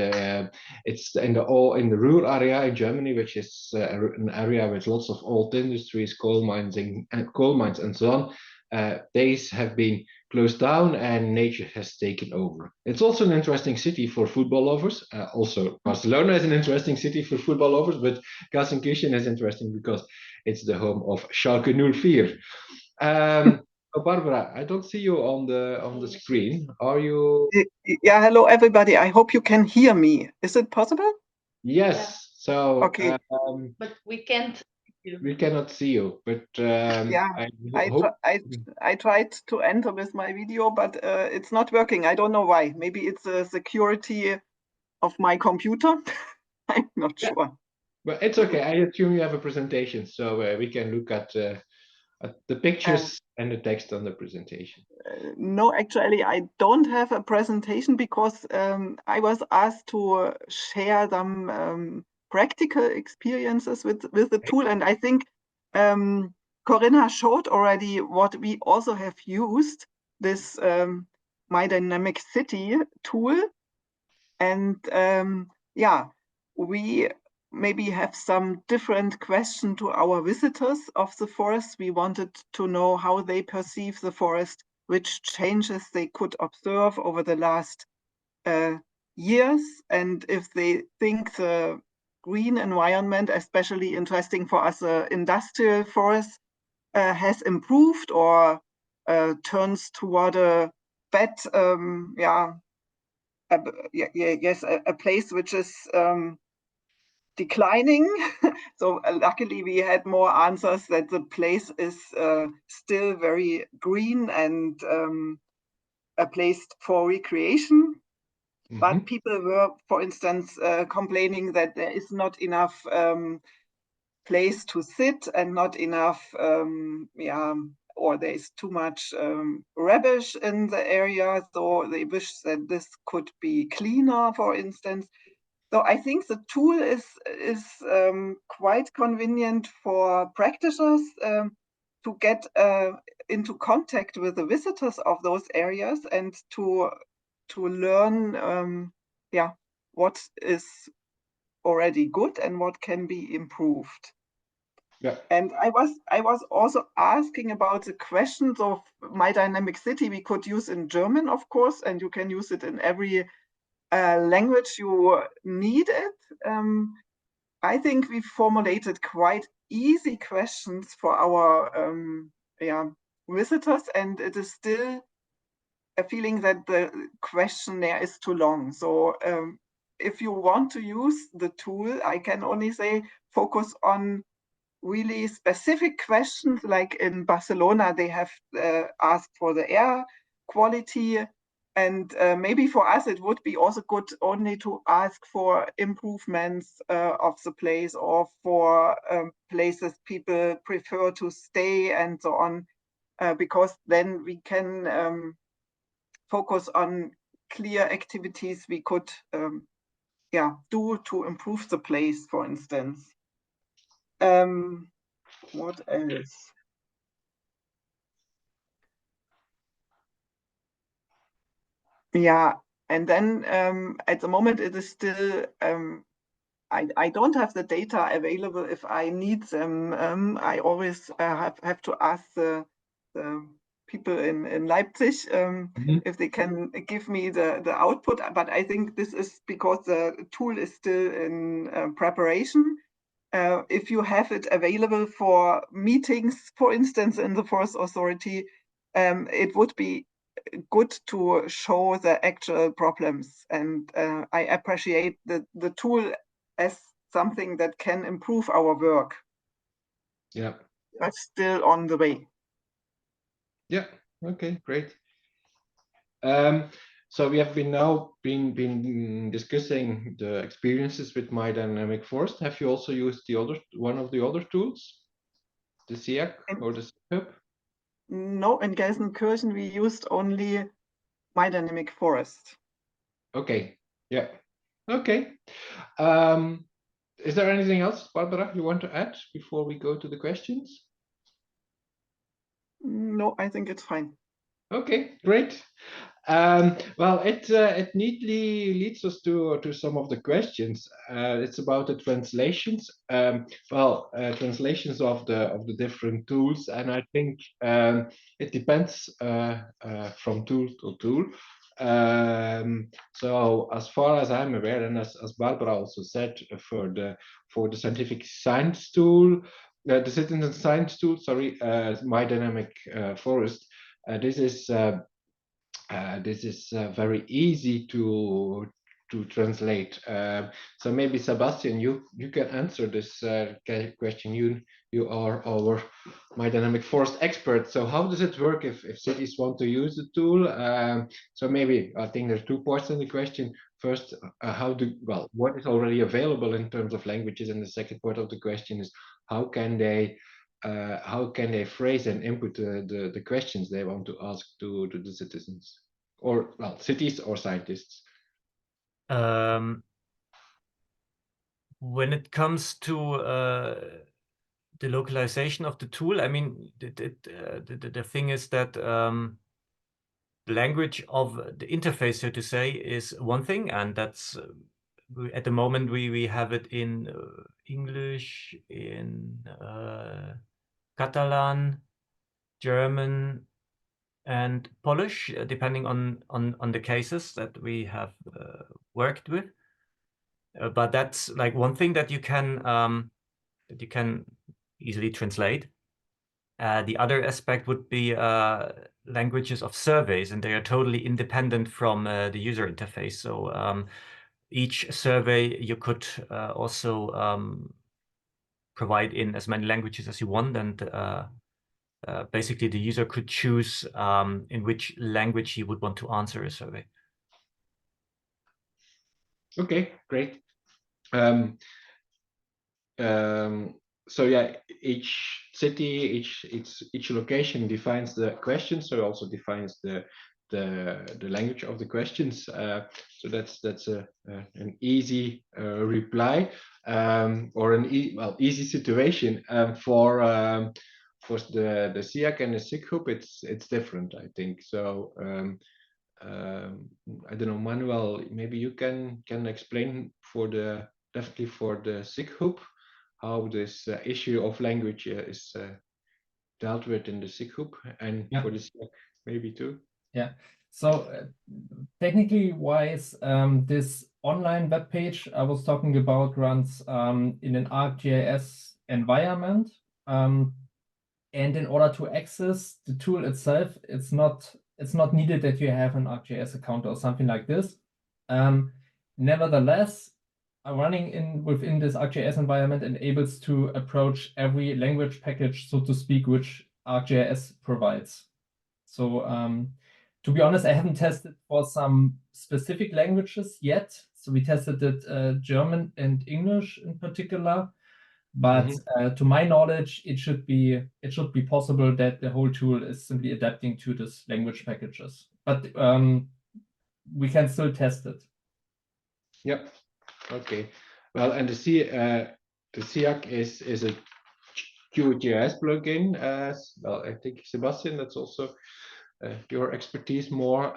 Speaker 2: it's in the rural area in Germany, which is an area with lots of old industries, coal mines and so on. These have been closed down and nature has taken over. It's also an interesting city for football lovers. Also, Barcelona is an interesting city for football lovers, but Gelsenkirchen is interesting because it's the home of Schalke 04. Oh, Barbara, I don't see you on the screen. Are you?
Speaker 8: Yeah, hello everybody. I hope you can hear me. Is it possible?
Speaker 2: Yes.
Speaker 1: Yeah.
Speaker 2: So,
Speaker 8: okay.
Speaker 1: But we can't.
Speaker 2: We cannot see you, but
Speaker 8: yeah, I tried to enter with my video, but it's not working. I don't know why. Maybe it's the security of my computer. I'm not sure.
Speaker 2: But it's okay. I assume you have a presentation, so we can look at the pictures and the text on the presentation.
Speaker 8: No, actually, I don't have a presentation because I was asked to share some practical experiences with the tool, and I think Corinna showed already what we also have used, this My Dynamic City tool, and yeah, we maybe have some different question to our visitors of the forest. We wanted to know how they perceive the forest, which changes they could observe over the last years, and if they think the green environment, especially interesting for us, industrial forest, has improved or turns toward a bad, a place which is declining. So luckily we had more answers that the place is still very green and a place for recreation. Mm-hmm. But people were, for instance, complaining that there is not enough place to sit and not enough, or there is too much rubbish in the area. So they wish that this could be cleaner, for instance. So I think the tool is quite convenient for practitioners to get into contact with the visitors of those areas and to learn, what is already good and what can be improved. Yeah. And I was also asking about the questions of My Dynamic City. We could use in German, of course, and you can use it in every language you need it. I think we formulated quite easy questions for our visitors, and it is still feeling that the questionnaire is too long. So if you want to use the tool, I can only say focus on really specific questions. Like in Barcelona, they have asked for the air quality. And maybe for us, it would be also good only to ask for improvements of the place, or for places people prefer to stay and so on, because then we can focus on clear activities we could do to improve the place, for instance. What else? Yeah, and then at the moment it is still, I don't have the data available. If I need them, I always have to ask the people in Leipzig if they can give me the output. But I think this is because the tool is still in preparation. If you have it available for meetings, for instance, in the Forest Authority, it would be good to show the actual problems. And I appreciate the tool as something that can improve our work.
Speaker 2: Yeah.
Speaker 8: But still on the way.
Speaker 2: Yeah. Okay, great. So we have been discussing the experiences with My Dynamic Forest. Have you also used one of the other tools, the SIAC or the SIK-Hub?
Speaker 8: No, in Gelsenkirchen we used only My Dynamic Forest.
Speaker 2: Okay. Yeah. Okay. Is there anything else, Barbara, you want to add before we go to the questions?
Speaker 8: No, I think it's fine.
Speaker 2: Okay, great. Well, it neatly leads us to some of the questions. It's about the translations. Translations of the different tools, and I think it depends from tool to tool. So as far as I'm aware, and as Barbara also said, for the scientific science tool, the citizen science tool, sorry, My Dynamic Forest. This is very easy to translate. So maybe Sebastian, you can answer this question. You are our My Dynamic Forest expert. So how does it work if cities want to use the tool? So maybe I think there's two parts in the question. First, what is already available in terms of languages, and the second part of the question is how can they phrase and input the questions they want to ask to the citizens, or cities or scientists?
Speaker 6: When it comes to the localization of the tool, I mean, the thing is that the language of the interface, so to say, is one thing, and that's at the moment we have it in English, in Catalan, German, and Polish, depending on the cases that we have worked with. But that's like one thing that you can easily translate. The other aspect would be languages of surveys, and they are totally independent from the user interface. So each survey you could also provide in as many languages as you want, and basically the user could choose in which language he would want to answer a survey.
Speaker 2: Okay, great. So yeah, each city, each location defines the questions, so it also defines the language of the questions. So that's an easy reply, or an easy situation. For the SIAC and the SIK-Hub, it's different, I think. So I don't know, Manuel, maybe you can explain definitely for the SIK-Hub how this issue of language is dealt with in the SIK-Hub, and for the SIAC maybe too.
Speaker 4: Yeah. So technically wise, this online web page I was talking about runs in an ArcGIS environment. And in order to access the tool itself, it's not it's not needed that you have an ArcGIS account or something like this. Nevertheless, running within this ArcGIS environment enables to approach every language package, so to speak, which ArcGIS provides. So to be honest, I haven't tested for some specific languages yet. So we tested it German and English in particular. But to my knowledge, it should be possible that the whole tool is simply adapting to this language packages. But we can still test it.
Speaker 2: Yep. Okay. Well, and the SIAC is a QGIS plugin. Well, I think Sebastian, that's also your expertise more.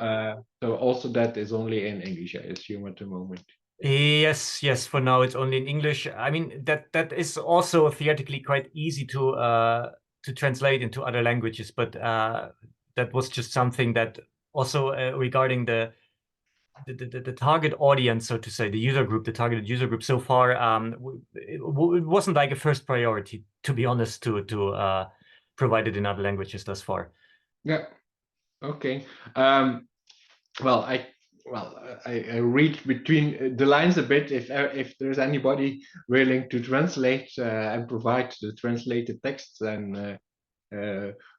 Speaker 2: So also that is only in English, I assume, at the moment.
Speaker 6: Yes. For now, it's only in English. I mean, that is also theoretically quite easy to translate into other languages, but that was just something that also regarding the target audience, so to say, the user group, the targeted user group. So far, it wasn't like a first priority, to be honest, to provide it in other languages thus far.
Speaker 2: Yeah. Okay. Well, I read between the lines a bit. If there's anybody willing to translate and provide the translated text, then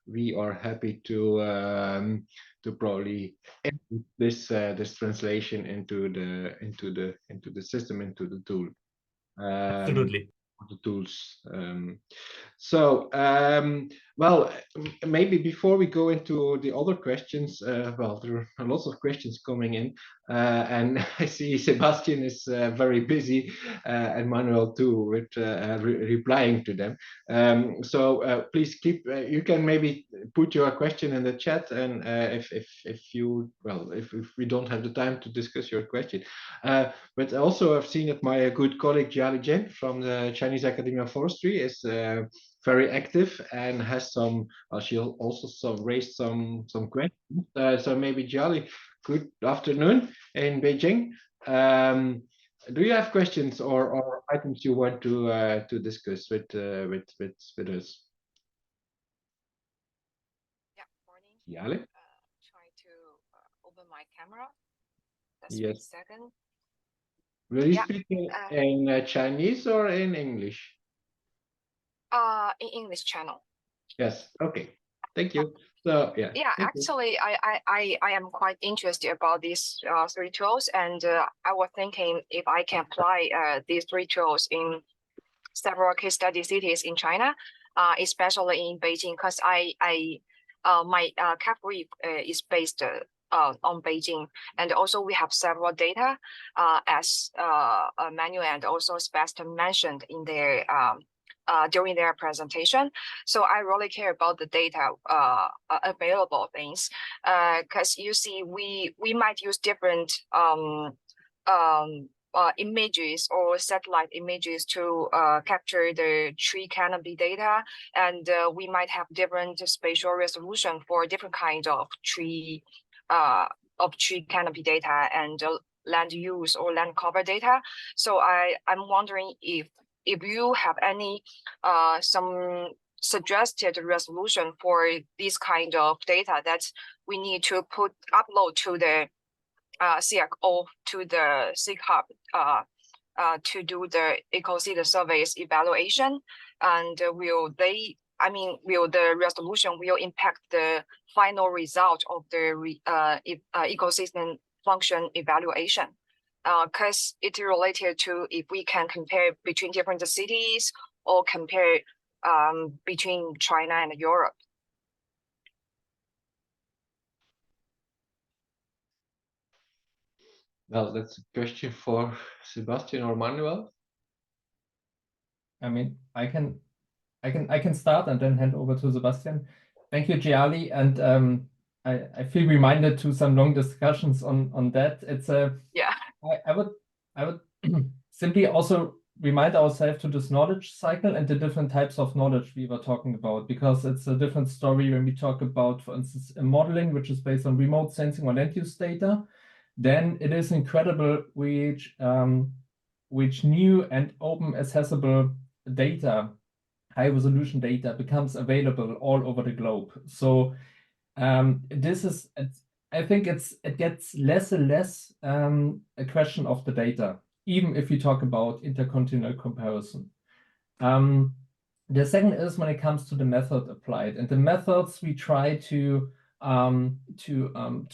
Speaker 2: we are happy to probably input this translation into the system, into the tool.
Speaker 6: Absolutely.
Speaker 2: The tools. Well, maybe before we go into the other questions, well, there are lots of questions coming in, and I see Sebastian is very busy, and Manuel too, with replying to them. So please keep. You can maybe put your question in the chat, and if we don't have the time to discuss your question, but also I've seen that my good colleague Jiali Jen from the Chinese Academy of Forestry is very active and has some. She'll also raised some questions. So maybe Jiali, good afternoon in Beijing. Do you have questions or items you want to discuss with us?
Speaker 9: Yeah, morning.
Speaker 2: Jiali?
Speaker 9: Try to open my camera. Just
Speaker 2: Yes.
Speaker 9: a second.
Speaker 2: Will you
Speaker 9: Yeah,
Speaker 2: speak in Chinese or in English?
Speaker 9: in English channel.
Speaker 2: Yes. Okay. Thank you. So yeah.
Speaker 9: Yeah, actually, I am quite interested about these three tools, and I was thinking if I can apply these three tools in several case study cities in China, especially in Beijing, because my CAP brief is based on Beijing, and also we have several data as Manuel and also Sebastian mentioned in their during their presentation. So I really care about the data available things, because you see we might use different images or satellite images to capture the tree canopy data, and we might have different spatial resolution for different kinds of tree canopy data and land use or land cover data. So I'm wondering if you have any some suggested resolution for this kind of data that we need to upload to the SIAC or to the SIK-Hub to do the ecosystem surveys evaluation, and will the resolution will impact the final result of the ecosystem function evaluation? Because it's related to if we can compare between different cities or compare between China and Europe.
Speaker 2: Well, that's a question for Sebastian or Manuel.
Speaker 4: I mean, I can start and then hand over to Sebastian. Thank you, Jiali, and I feel reminded to some long discussions on that. It's
Speaker 9: yeah.
Speaker 4: I would simply also remind ourselves to this knowledge cycle and the different types of knowledge we were talking about, because it's a different story when we talk about, for instance, a modeling which is based on remote sensing or land use data. Then it is incredible which new and open accessible data, high resolution data, becomes available all over the globe. So I think it gets less and less a question of the data, even if we talk about intercontinental comparison. The second is when it comes to the method applied, and the methods we try to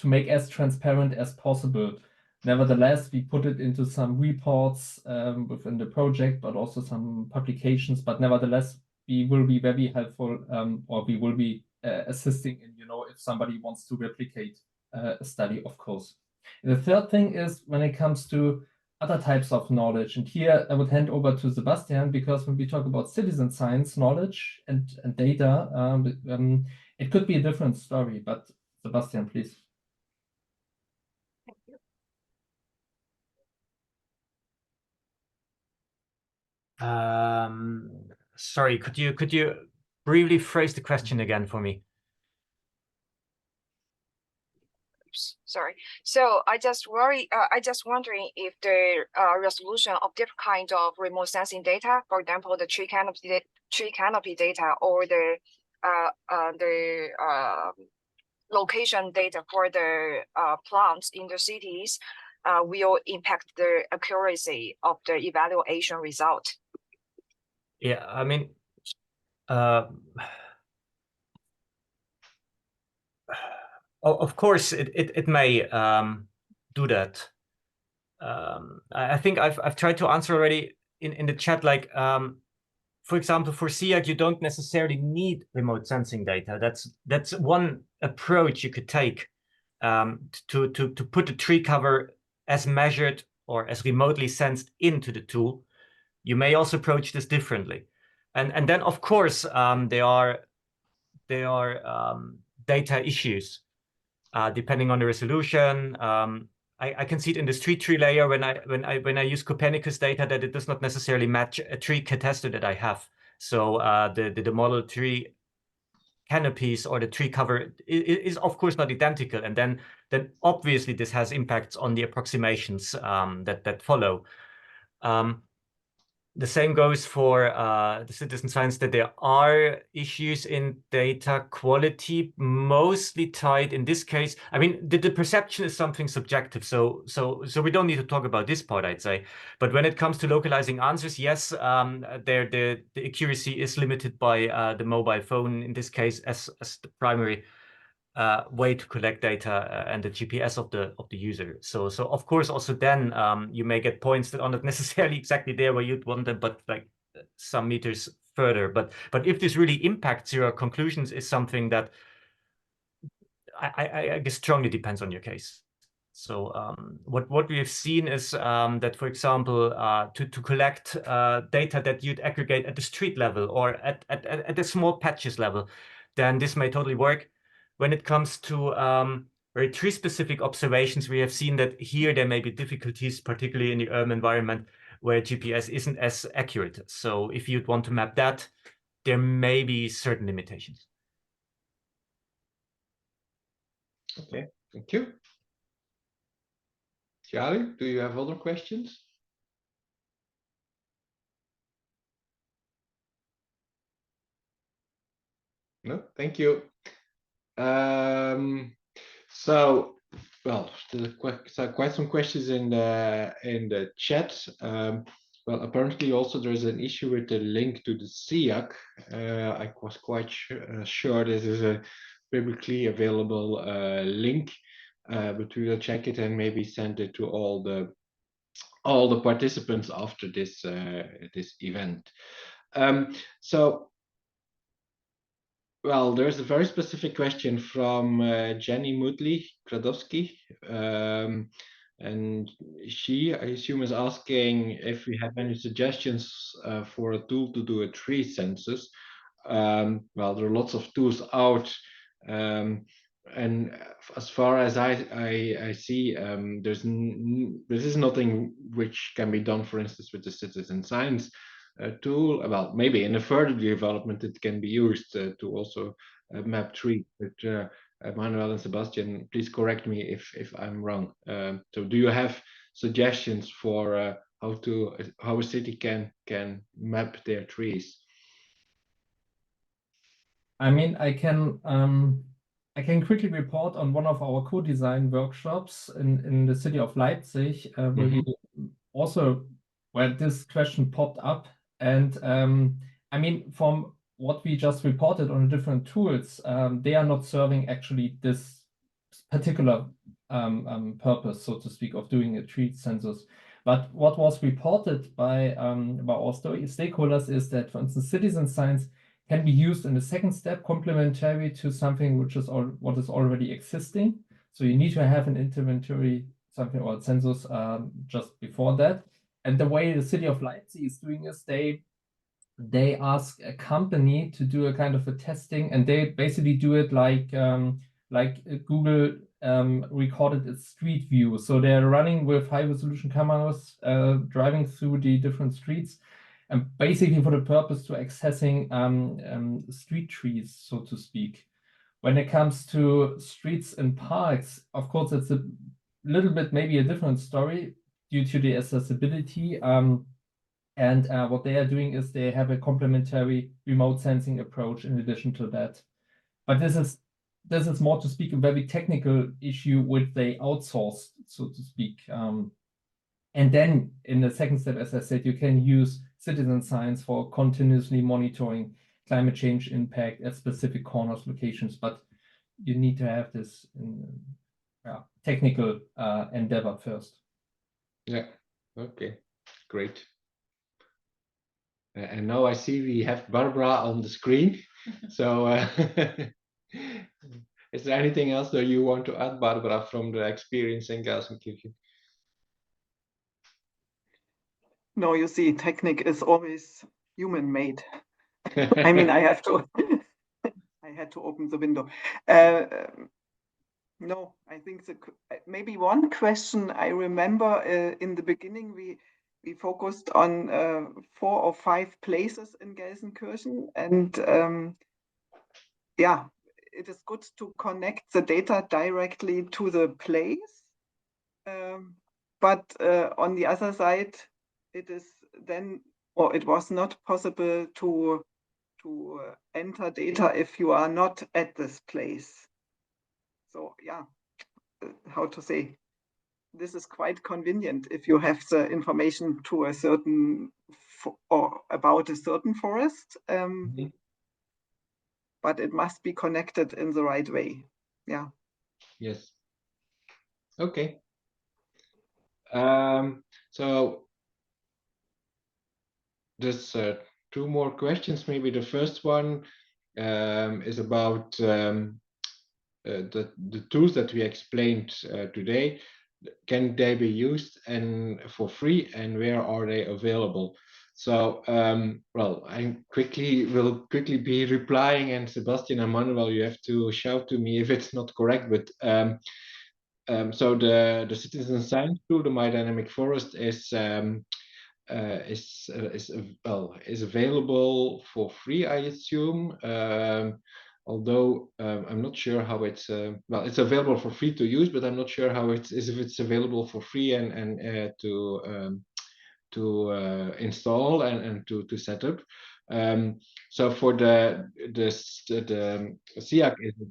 Speaker 4: make as transparent as possible. Nevertheless, we put it into some reports within the project, but also some publications. But nevertheless, we will be very helpful, or we will be assisting in, if somebody wants to replicate a study, of course. And the third thing is when it comes to other types of knowledge. And here I would hand over to Sebastian, because when we talk about citizen science knowledge and data, it could be a different story. But Sebastian, please.
Speaker 9: Thank you.
Speaker 6: Sorry, could you briefly phrase the question again for me?
Speaker 9: Sorry. So I just wondering if the resolution of different kind of remote sensing data, for example, the tree canopy data or the location data for the plants in the cities, will impact the accuracy of the evaluation result.
Speaker 6: Yeah, I mean, of course, it may do that. I think I've tried to answer already in the chat. Like, for example, for SIAC, you don't necessarily need remote sensing data. That's one approach you could take to put the tree cover as measured or as remotely sensed into the tool. You may also approach this differently, and then of course there are data issues. Depending on the resolution, I can see it in the street tree layer when I use Copernicus data that it does not necessarily match a tree cataster that I have. So the model tree canopies or the tree cover is of course not identical, and then obviously this has impacts on the approximations that follow. The same goes for the citizen science, that there are issues in data quality, mostly tied in this case. I mean, the perception is something subjective, so we don't need to talk about this part, I'd say. But when it comes to localizing answers, yes, the accuracy is limited by the mobile phone in this case as the primary way to collect data and the GPS of the user. So of course also then you may get points that are not necessarily exactly there where you'd want them, but like some meters further. But if this really impacts your conclusions is something that I guess strongly depends on your case. So what we have seen is that, for example, to collect data that you'd aggregate at the street level or at the small patches level, then this may totally work. When it comes to very tree-specific observations, we have seen that here there may be difficulties, particularly in the urban environment where GPS isn't as accurate. So if you'd want to map that, there may be certain limitations.
Speaker 2: Okay, thank you. Charlie, do you have other questions? No, thank you. So, well, quite some questions in the chat. Well, apparently also there's an issue with the link to the SIAC. I was quite sure this is a publicly available link, but we will check it and maybe send it to all the participants after this this event. So. Well, there's a very specific question from Jenny Mudley-Kradowski, and she, I assume, is asking if we have any suggestions for a tool to do a tree census. Well, there are lots of tools out, and as far as I see, this is nothing which can be done, for instance, with the citizen science tool. Well, maybe in a further development it can be used to also map tree. But Manuel and Sebastian, please correct me if I'm wrong. So do you have suggestions for how a city can map their trees?
Speaker 4: I mean, I can I can quickly report on one of our co-design workshops in the city of Leipzig, where we also, where this question popped up. And I mean, from what we just reported on the different tools, they are not serving actually this particular purpose, so to speak, of doing a tree census. But what was reported by our stakeholders is that, for instance, citizen science can be used in the second step, complementary to something which is what is already existing. So you need to have an inventory, something or a census just before that. And the way the city of Leipzig is doing is they ask a company to do a kind of a testing, and they basically do it like Google recorded its street view. So they're running with high resolution cameras, driving through the different streets, and basically for the purpose to accessing street trees, so to speak. When it comes to streets and parks, of course, it's a little bit maybe a different story due to the accessibility. And what they are doing is they have a complementary remote sensing approach in addition to that. But this is more to speak a very technical issue which they outsourced, so to speak. And then in the second step, as I said, you can use citizen science for continuously monitoring climate change impact at specific corners, locations, but you need to have this technical endeavor first.
Speaker 2: Yeah, okay, great. And now I see we have Barbara on the screen. So is there anything else that you want to add, Barbara, from the experience in Gelsenkirchen?
Speaker 8: No, you see, technique is always human-made. I mean, I had to open the window. No, I think maybe one question I remember in the beginning, we focused on 4 or 5 places in Gelsenkirchen, and yeah, it is good to connect the data directly to the place. But on the other side, it is then, or it was not possible to enter data if you are not at this place. So yeah, how to say, this is quite convenient if you have the information to a certain or about a certain forest, but it must be connected in the right way. Yeah.
Speaker 2: Yes. Okay. So there's 2 more questions. Maybe the first one is about the tools that we explained today. Can they be used and for free, and where are they available? So well, I will quickly be replying, and Sebastian and Manuel, you have to shout to me if it's not correct, but so the citizen science tool, the My Dynamic Forest, is available for free, I assume. Although I'm not sure how it's well, it's available for free to use, but I'm not sure how it is, if it's available for free and to install and to set up. So for the SIAC is a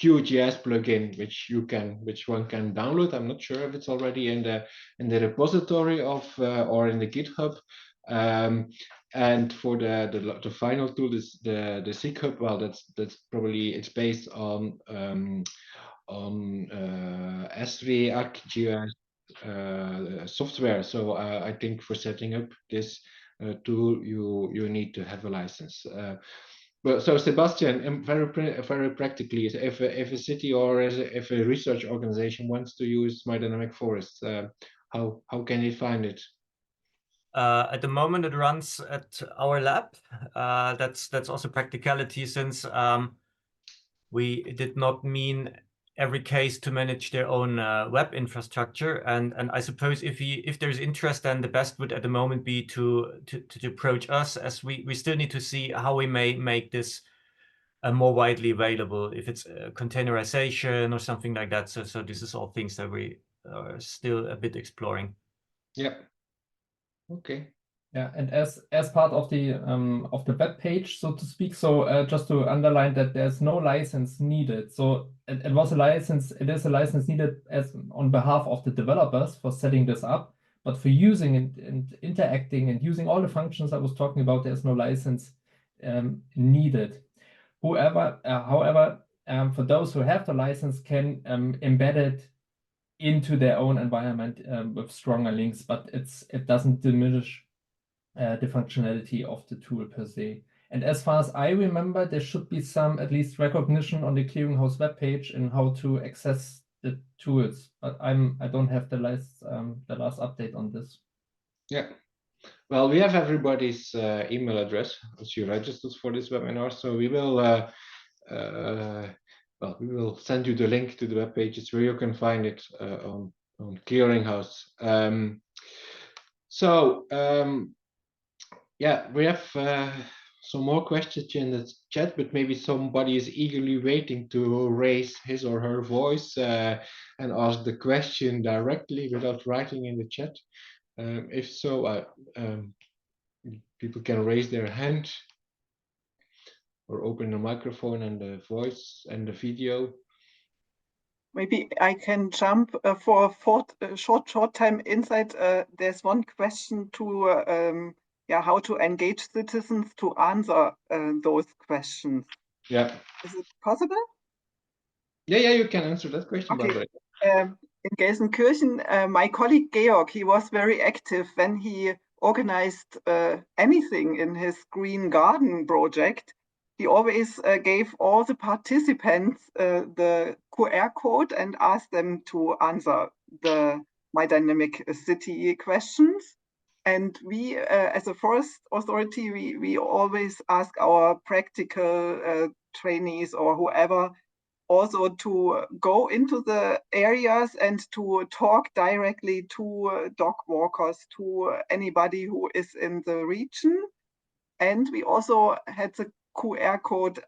Speaker 2: QGIS plugin which one can download. I'm not sure if it's already in the repository of or in the GitHub. And for the final tool is the SIK-Hub. Well, that's probably, it's based on SIAC GIS software. So I think for setting up this tool, you need to have a license. But so Sebastian, very practically, if a city or if a research organization wants to use My Dynamic Forest, how can they find it?
Speaker 6: At the moment, it runs at our lab. That's also practicality, since we did not mean every case to manage their own web infrastructure. And I suppose if there's interest, then the best would at the moment be to approach us, as we still need to see how we may make this more widely available, if it's containerization or something like that. So this is all things that we are still a bit exploring.
Speaker 2: Yeah. Okay.
Speaker 4: Yeah, and as part of the web page, so to speak. So just to underline that there's no license needed. So it was a license. It is a license needed as on behalf of the developers for setting this up, but for using and interacting and using all the functions I was talking about, there's no license needed. However, for those who have the license, can embed it into their own environment with stronger links, but it doesn't diminish the functionality of the tool per se. And as far as I remember, there should be some at least recognition on the Clearinghouse webpage in how to access the tools. But I don't have the last update on this.
Speaker 2: Yeah. Well, we have everybody's email address as you registered for this webinar, so we will we will send you the link to the web pages where you can find it on Clearinghouse. Yeah, we have some more questions in the chat, but maybe somebody is eagerly waiting to raise his or her voice and ask the question directly without writing in the chat. If so, people can raise their hand or open the microphone and the voice and the video.
Speaker 8: Maybe I can jump for a short time inside. There's one question to how to engage citizens to answer those questions.
Speaker 2: Yeah.
Speaker 8: Is it possible?
Speaker 2: Yeah, you can answer that question.
Speaker 8: Okay. In Gelsenkirchen, my colleague Georg, he was very active when he organized anything in his Green Garden project. He always gave all the participants the QR code and asked them to answer the My Dynamic City questions. And we, as a forest authority, we always ask our practical trainees or whoever also to go into the areas and to talk directly to dog walkers, to anybody who is in the region. And we also had the QR code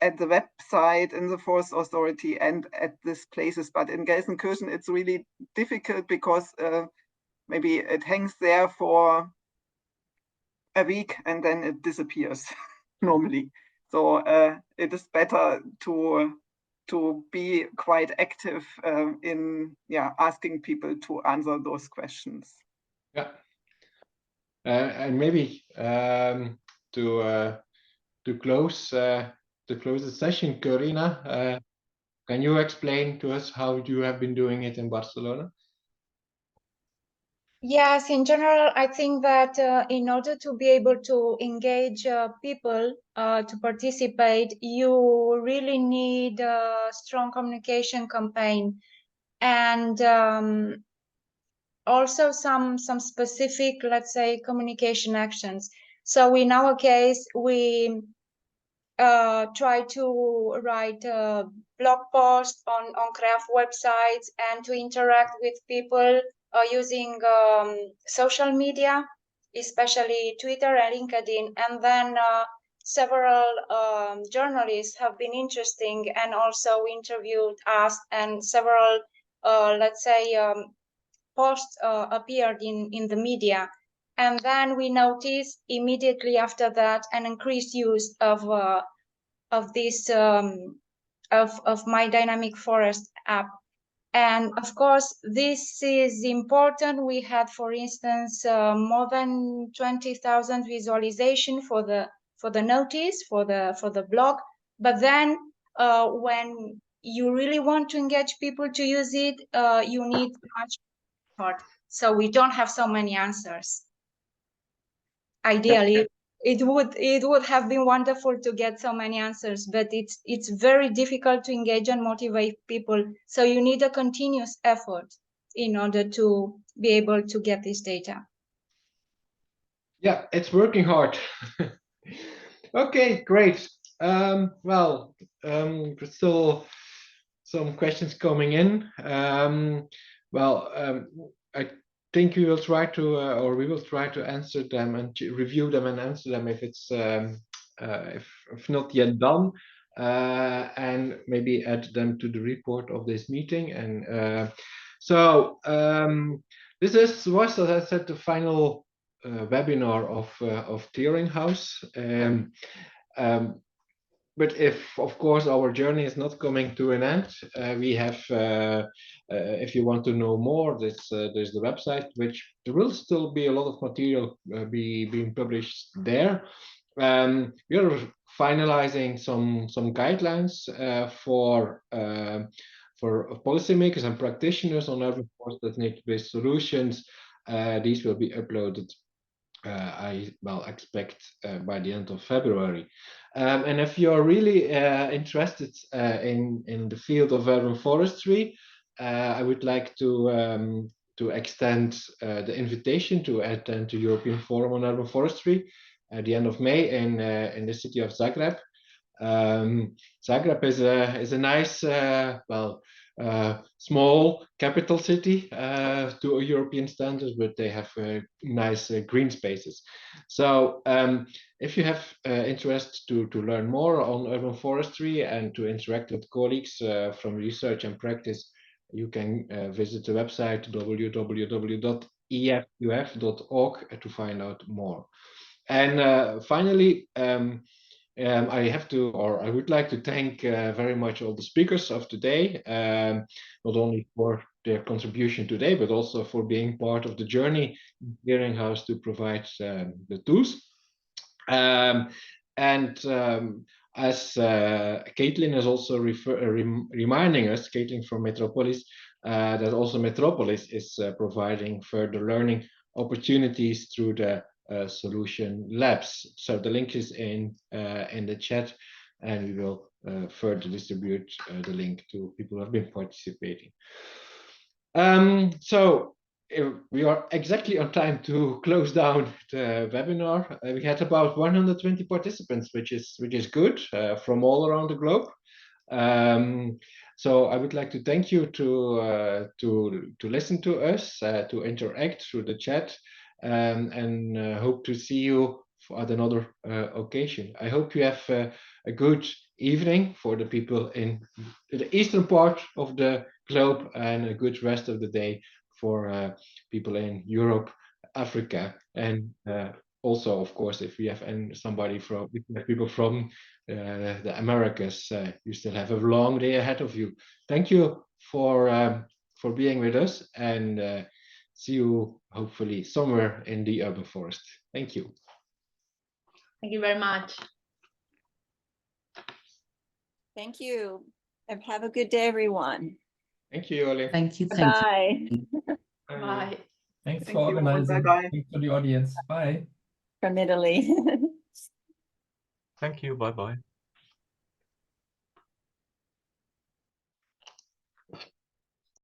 Speaker 8: at the website in the Forest Authority and at these places. But in Gelsenkirchen, it's really difficult because maybe it hangs there for a week and then it disappears normally. So it is better to be quite active in asking people to answer those questions.
Speaker 2: Yeah, and maybe to close the session, Corina, can you explain to us how you have been doing it in Barcelona?
Speaker 7: Yes, in general, I think that in order to be able to engage people to participate, you really need a strong communication campaign and also some specific, let's say, communication actions. So in our case, we try to write a blog posts on craft websites and to interact with people using social media, especially Twitter and LinkedIn. And then several journalists have been interesting and also interviewed us, and several, let's say, posts appeared in the media. And then we noticed immediately after that an increased use of this of My Dynamic Forest app. And of course, this is important. We had, for instance, more than 20,000 visualization for the notice for the blog. But then, when you really want to engage people to use it, you need much effort. So we don't have so many answers. Ideally, it would have been wonderful to get so many answers, but it's very difficult to engage and motivate people. So you need a continuous effort in order to be able to get this data.
Speaker 2: Yeah, it's working hard. Okay, great. There's still some questions coming in. I think we will try to answer them and to review them and answer them if it's if not yet done, and maybe add them to the report of this meeting. And this was, as I said, the final webinar of Clearinghouse. But if, of course, our journey is not coming to an end, we have, if you want to know more, there's the website, which there will still be a lot of material being published there. We are finalizing some guidelines for policymakers and practitioners on urban forest nature-based solutions. These will be uploaded, I expect by the end of February. And if you're really interested in the field of urban forestry, I would like to extend the invitation to attend the European Forum on Urban Forestry at the end of May in the city of Zagreb. Zagreb is a nice, small capital city to European standards, but they have nice green spaces. So if you have interest to learn more on urban forestry and to interact with colleagues from research and practice, you can visit the website www.efuf.org to find out more. And finally, I would like to thank very much all the speakers of today, not only for their contribution today, but also for being part of the journey in Clearinghouse to provide the tools. As Caitlin is also reminding us, Caitlin from Metropolis, that also Metropolis is providing further learning opportunities through the solution labs. So the link is in the chat, and we will further distribute the link to people who have been participating. So we are exactly on time to close down the webinar. We had about 120 participants, which is good from all around the globe. So I would like to thank you to listen to us, to interact through the chat, and hope to see you at another occasion. I hope you have a good evening for the people in the eastern part of the globe, and a good rest of the day for people in Europe, Africa, and also, of course, if we have people from the Americas, you still have a long day ahead of you. Thank you for being with us, and see you hopefully somewhere in the urban forest. Thank you.
Speaker 1: Thank you very much.
Speaker 10: Thank you. And have a good day, everyone.
Speaker 2: Thank you, Ole.
Speaker 3: Thank you.
Speaker 10: Bye.
Speaker 1: Bye.
Speaker 4: Thanks
Speaker 8: Thank
Speaker 4: for
Speaker 8: you.
Speaker 4: organizing.
Speaker 8: Bye-bye.
Speaker 4: Thanks to the audience. Bye.
Speaker 10: From Italy.
Speaker 6: Thank you. Bye-bye.